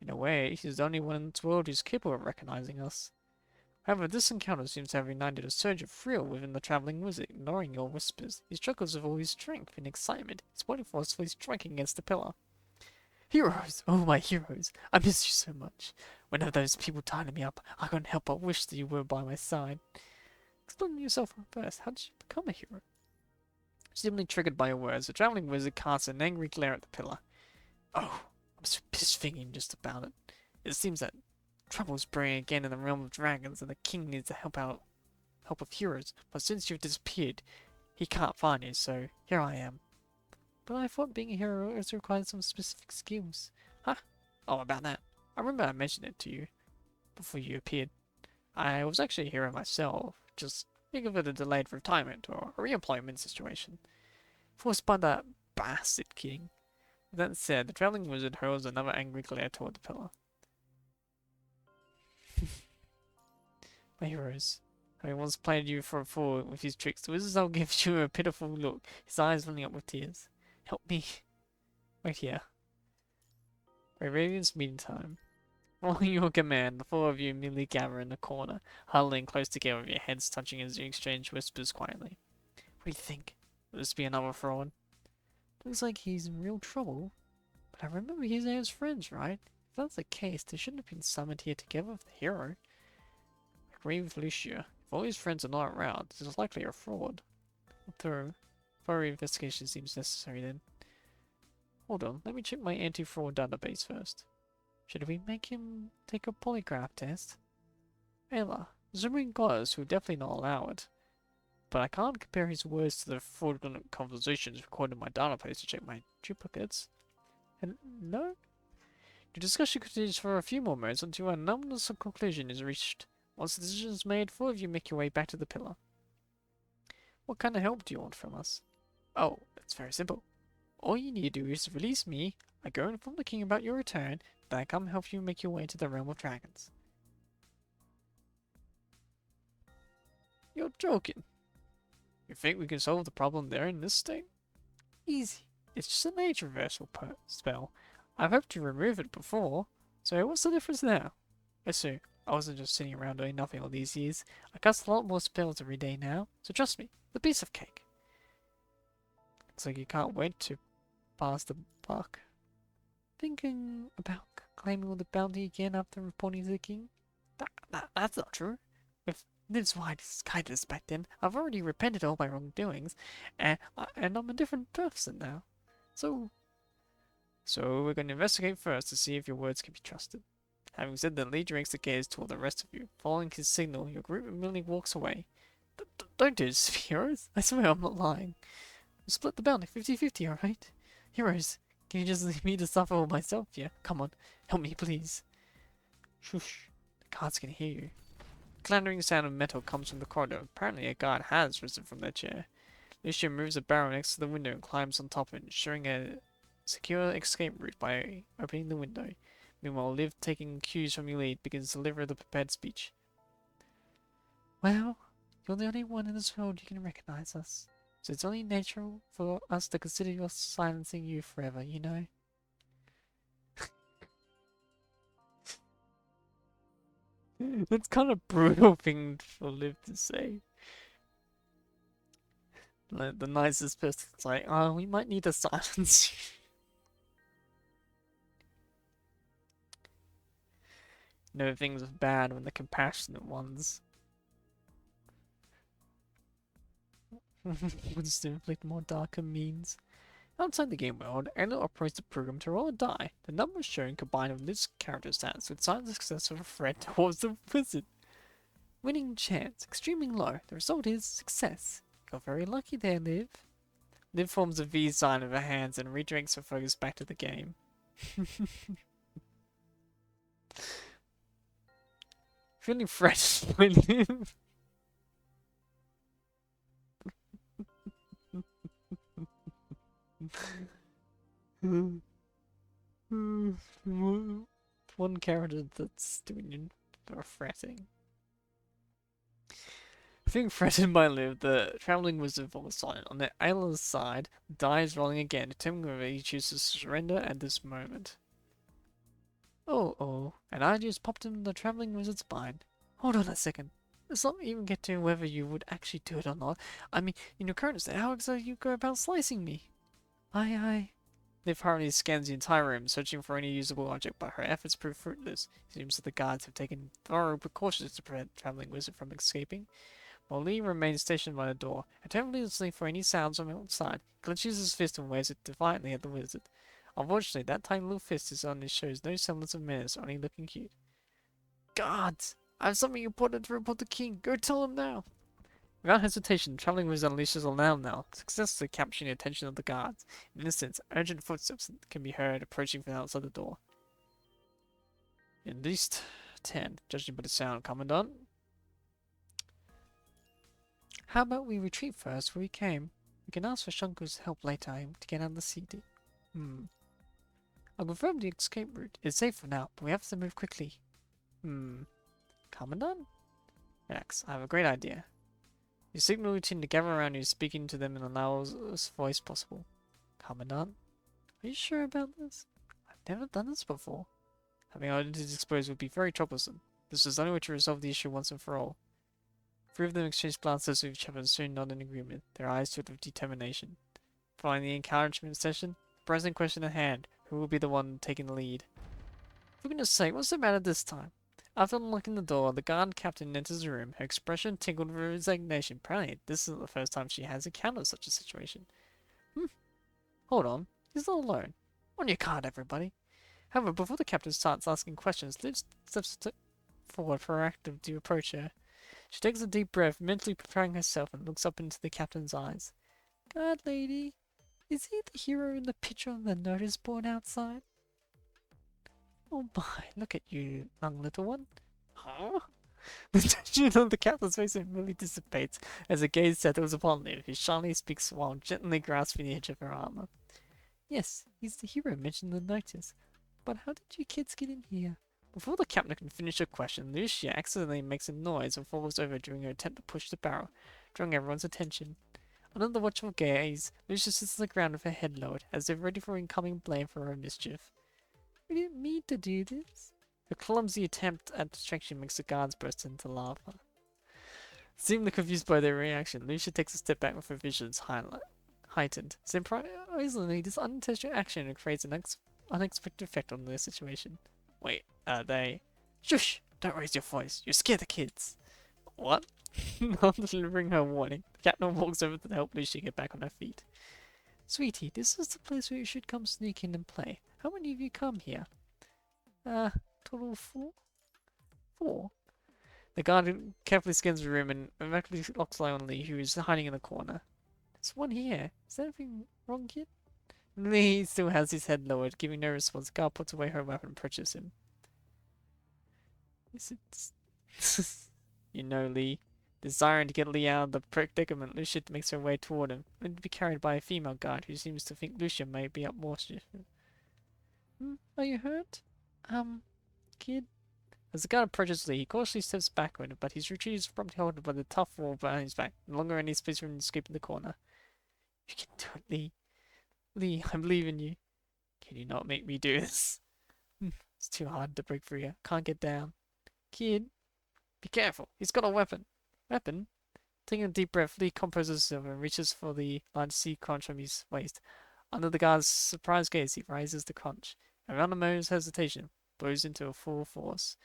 In a way, he's the only one in this world who's capable of recognizing us. However, this encounter seems to have ignited a surge of thrill within the traveling wizard, ignoring your whispers. He struggles with all his strength and excitement, his body forcefully striking against the pillar. Heroes! Oh, my heroes! I miss you so much. Whenever those people tied me up, I couldn't help but wish that you were by my side. Explain yourself first. How did you become a hero? Seemingly triggered by your words, the traveling wizard casts an angry glare at the pillar. Oh, I'm so pissed thinking just about it. It seems that trouble's brewing again in the realm of dragons, and the king needs the help of heroes. But since you've disappeared, he can't find you, so here I am. But I thought being a hero also required some specific skills. Huh? Oh, about that. I remember I mentioned it to you before you appeared. I was actually a hero myself, just think of it a delayed retirement or a re-employment situation. Forced by that bastard king. With that said, the traveling wizard hurls another angry glare toward the pillar. My heroes. Having once played you for a fool with his tricks, the wizard will give you a pitiful look, his eyes filling up with tears. Help me. Wait here. By Radiant's meantime. Following your command, the four of you immediately gather in the corner, huddling close together with your heads touching as you exchange whispers quietly. What do you think? Will this be another fraud? Looks like he's in real trouble. But I remember he's his friends, right? If that's the case, they shouldn't have been summoned here together with the hero. I agree with Lucia. If all his friends are not around, this is likely a fraud. Thorough investigation seems necessary then. Hold on, let me check my anti-fraud database first. Should we make him take a polygraph test? Ayla, assuming goddess will definitely not allow it. But I can't compare his words to the fraudulent conversations recorded in my database to check my duplicates. And no? The discussion continues for a few more moments until a numbness conclusion is reached. Once the decision is made, four of you make your way back to the pillar. What kind of help do you want from us? Oh, it's very simple. All you need to do is release me, I go inform the king about your return, then I come help you make your way to the realm of dragons. You're joking. You think we can solve the problem there in this state? Easy. It's just an age reversal spell. I've hoped to remove it before, so what's the difference now? Yes, sir. I wasn't just sitting around doing nothing all these years. I cast a lot more spells every day now, so trust me, the piece of cake. Looks like you can't wait to pass the buck. Thinking about claiming all the bounty again after reporting to the king? That's not true. With Liv's wise kindness back then, I've already repented all my wrongdoings, and I'm a different person now. So we're going to investigate first to see if your words can be trusted. Having said that, Lee directs the gaze toward the rest of you. Following his signal, your group immediately walks away. Don't do this, heroes. I swear I'm not lying. We'll split the bounty 50-50, alright? Heroes, can you just leave me to suffer all myself? Yeah, come on. Help me, please. Shush. The guards can hear you. The clattering sound of metal comes from the corridor. Apparently a guard has risen from their chair. Lucia moves a barrel next to the window and climbs on top of it, ensuring a secure escape route by opening the window. Meanwhile, Liv, taking cues from your lead, begins to deliver the prepared speech. Well, you're the only one in this world who can recognize us. So it's only natural for us to consider your silencing you forever, you know? That's kind of brutal thing for Liv to say. Like, the nicest person's like, oh, we might need to silence you. No, things are bad when the compassionate ones wants to inflict more darker means. Outside the game world, Ayla operates the program to roll a die. The numbers shown combined with this character stats would sign the success of a threat towards the wizard. Winning chance extremely low. The result is success. You're very lucky there, Liv. Liv forms a V sign with her hands and redirects her focus back to the game. Feeling fresh by Liv. One character that's doing fretting. Being threatened by Liv, the traveling wizard falls silent. On the Ayla's side, the die is rolling again, determining whether he chooses to surrender at this moment. Oh, an idea just popped in the traveling wizard's mind. Hold on a second. Let's not even get to whether you would actually do it or not. I mean, in your current state, how exactly you go about slicing me? I. Liv hurriedly scans the entire room, searching for any usable object, but her efforts prove fruitless. It seems that the guards have taken thorough precautions to prevent the traveling wizard from escaping. While Lee remains stationed by the door, attentively listening for any sounds from outside, he clenches his fist and waves it defiantly at the wizard. Unfortunately, that tiny little fist is on his shows no semblance of menace or any looking cute. Guards! I have something important to report to the king. Go tell him now! Without hesitation, the traveling wizard unleashes a loud knell, successfully capturing the attention of the guards. In an instant, urgent footsteps can be heard approaching from outside the door. At least 10, judging by the sound, Commandant. How about we retreat first where we came? We can ask for Shunku's help later to get out of the city. I'll confirm the escape route. It's safe for now, but we have to move quickly. Commandant? Relax, I have a great idea. You signal your team to gather around you, speaking to them in the loudest voice possible. Commandant? Are you sure about this? I've never done this before. Having our identities exposed would be very troublesome. This is the only way to resolve the issue once and for all. Three of them exchanged glances with each other and soon nodded in agreement, their eyes filled with determination. Following the encouragement session, the present question at hand, who will be the one taking the lead? For goodness sake, what's the matter this time? After unlocking the door, the guard captain enters the room. Her expression tingled with resignation. Apparently, this isn't the first time she has encountered such a situation. Hold on. He's not alone. On your guard, everybody. However, before the captain starts asking questions, Liv steps forward proactive to approach her. She takes a deep breath, mentally preparing herself, and looks up into the captain's eyes. Guard lady, is he the hero in the picture on the notice board outside? Oh my, look at you, young little one. Huh? The tension on the captain's face immediately dissipates as her gaze settles upon Liv, who shyly speaks while gently grasping the edge of her armor. Yes, he's the hero mentioned in the notice. But how did you kids get in here? Before the captain can finish her question, Lucia accidentally makes a noise and falls over during her attempt to push the barrel, drawing everyone's attention. Under the watchful gaze, Lucia sits on the ground with her head lowered, as if ready for incoming blame for her mischief. We didn't mean to do this. Her clumsy attempt at distraction makes the guards burst into laughter. Seemingly confused by their reaction, Lucia takes a step back with her visions heightened. Surprisingly, this unintentional action creates an unexpected effect on their situation. Wait, they... Shush! Don't raise your voice. You scare the kids. What? Not delivering her warning, the captain walks over to help Lucia get back on her feet. Sweetie, this is the place where you should come sneak in and play. How many of you come here? Total of 4? 4? The guard carefully scans the room and immediately locks eye on Lee, who is hiding in the corner. There's one here. Is there anything wrong, kid? Lee still has his head lowered, giving no response. The guard puts away her weapon and approaches him. Is it... You know, Lee. Desiring to get Lee out of the predicament, Lucia makes her way toward him, only to be carried by a female guard who seems to think Lucia may be up mischief. Are you hurt? Kid? As the guard approaches Lee, he cautiously steps backward, but his retreat is promptly halted by the tough wall behind his back, no longer any space for him to escape in the corner. You can do it, Lee. Lee, I believe in you. Can you not make me do this? It's too hard to break free. I can't get down. Kid, be careful. He's got a weapon. Weapon? Taking a deep breath, Lee composes himself and reaches for the large sea conch from his waist. Under the guard's surprised gaze, he raises the conch. Around a moment's hesitation, blows into a full force.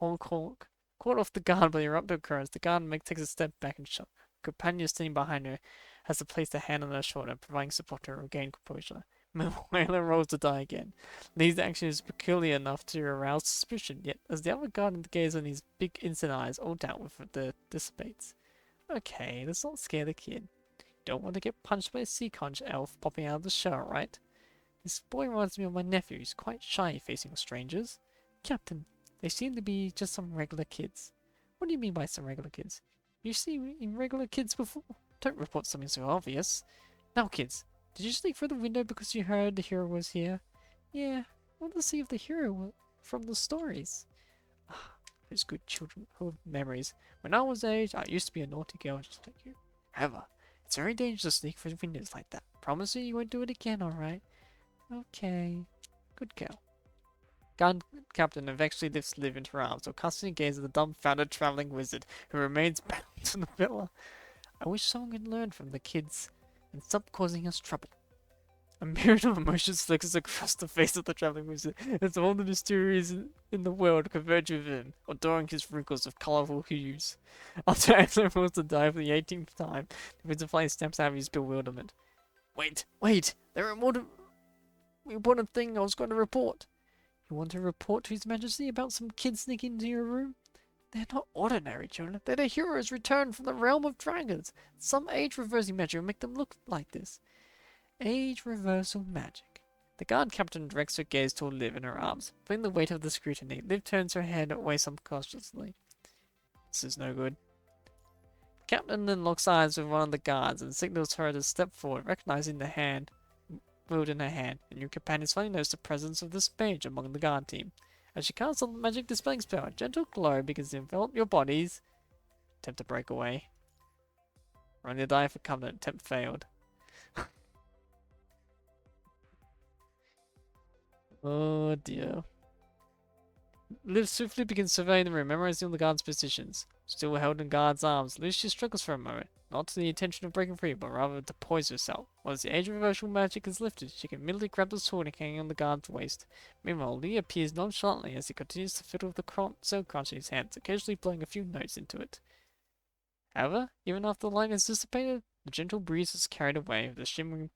Caught off the guard by the eruptive currents, the guard takes a step back and shot. A companion standing behind her has to place a hand on her shoulder, providing support to her regain composure. Meanwhile, rolls to die again. Lee's action is peculiar enough to arouse suspicion, yet as the other guard gazes on his big innocent eyes, all doubt dissipates. Okay, let's not scare the kid. You don't want to get punched by a sea conch elf popping out of the shell, right? This boy reminds me of my nephew. He's quite shy facing strangers. Captain, they seem to be just some regular kids. What do you mean by some regular kids? You've seen regular kids before? Don't report something so obvious. Now, kids, did you sneak through the window because you heard the hero was here? Yeah, I want to see if the hero was from the stories. Those good childhood memories. When I was age, I used to be a naughty girl just like you. However, it's very dangerous to sneak through windows like that. Promise you won't do it again, alright? Okay. Good girl. Guard captain eventually lifts Liv into her arms, while casting a gaze at the dumbfounded traveling wizard, who remains bound to the pillar. I wish someone could learn from the kids and stop causing us trouble. A myriad of emotions flickers across the face of the traveling wizard as all the mysteries in the world converge with him, adoring his wrinkles of colourful hues. After Angelo rolls to die for the 18th time, the wizard finally snaps out of his bewilderment. Wait! There are more important thing I was going to report. You want to report to His Majesty about some kids sneaking into your room? They're not ordinary children. They're the heroes returned from the realm of dragons. Some age-reversing magic will make them look like this. Age reversal magic. The guard captain directs her gaze toward Liv in her arms. Feeling the weight of the scrutiny, Liv turns her head away subconsciously. This is no good. The captain then locks eyes with one of the guards and signals her to step forward, recognizing the hand wheeled in her hand, and your companions finally notice the presence of this mage among the guard team. As she casts a magic dispelling spell, a gentle glow begins to envelop your bodies. Attempt to break away. Run your die for covenant. Attempt failed. Oh dear. Liv swiftly begins surveying the room, memorizing all the guards' positions. Still held in guard's arms, Lucia struggles for a moment, not to the intention of breaking free, but rather to poise herself. Once the age of reversal magic is lifted, she can immediately grab the sword hanging on the guard's waist. Meanwhile, Lee appears nonchalantly as he continues to fiddle with the silk crunch in his hands, occasionally blowing a few notes into it. However, even after the light has dissipated, the gentle breeze has carried away the shimmering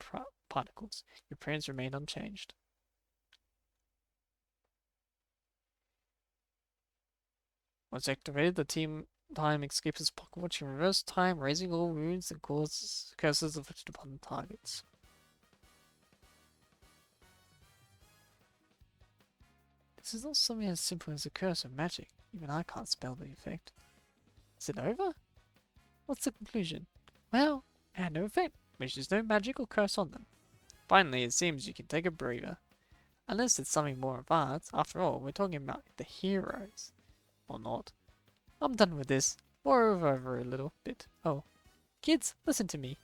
particles. Your prayers remain unchanged. Once activated, the time escapes his pocket watch in reverse time, raising all wounds and causes curses inflicted upon the targets. This is not something as simple as a curse or magic. Even I can't spell the effect. Is it over? What's the conclusion? Well, it had no effect, which there's no magic or curse on them. Finally, it seems you can take a breather. Unless it's something more advanced. After all, we're talking about the heroes. Or not. I'm done with this. Moreover, a little bit. Oh. Kids, listen to me.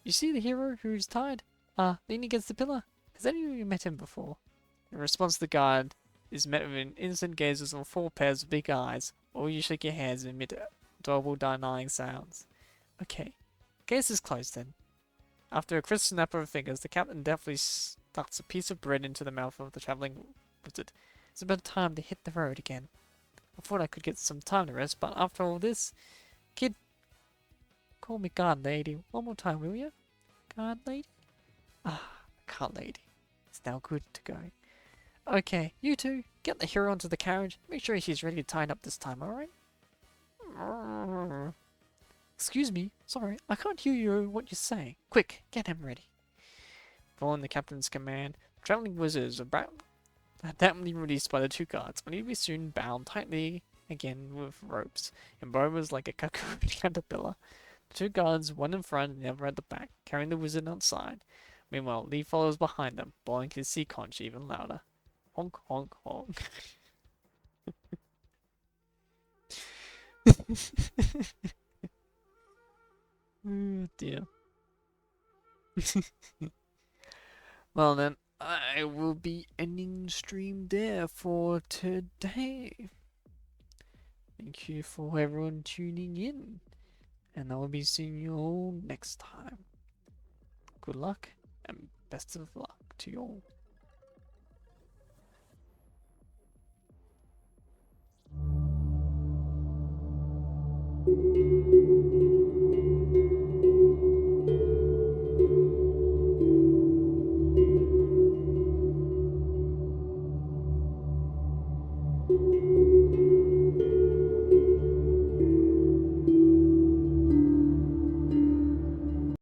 You see the hero who's tied? Leaning against the pillar? Has any of you met him before? In response, the guard is met with an innocent gazes of 4 pairs of big eyes. All you shake your hands and emit adorable denying sounds. Okay. Case is closed then. After a crisp snap of her fingers, the captain deftly stuffs a piece of bread into the mouth of the travelling wizard. It's about time to hit the road again. I thought I could get some time to rest, but after all this, kid, call me guard lady one more time, will you? Guard lady? Guard lady. It's now good to go. Okay, you two, get the hero onto the carriage. Make sure she's ready to tie up this time, alright? Excuse me, sorry, I can't hear you what you're saying. Quick, get him ready. Following the captain's command, the travelling wizards are adeptly released by the 2 guards, only to be soon bound tightly again with ropes, embroidered like a cocoon caterpillar. The 2 guards, one in front and the other at the back, carrying the wizard outside. Meanwhile, Lee follows behind them, blowing his sea conch even louder. Honk, honk, honk. Oh dear. Well then, I will be ending stream there for today. Thank you for everyone tuning in, and I will be seeing you all next time. Good luck and best of luck to you all.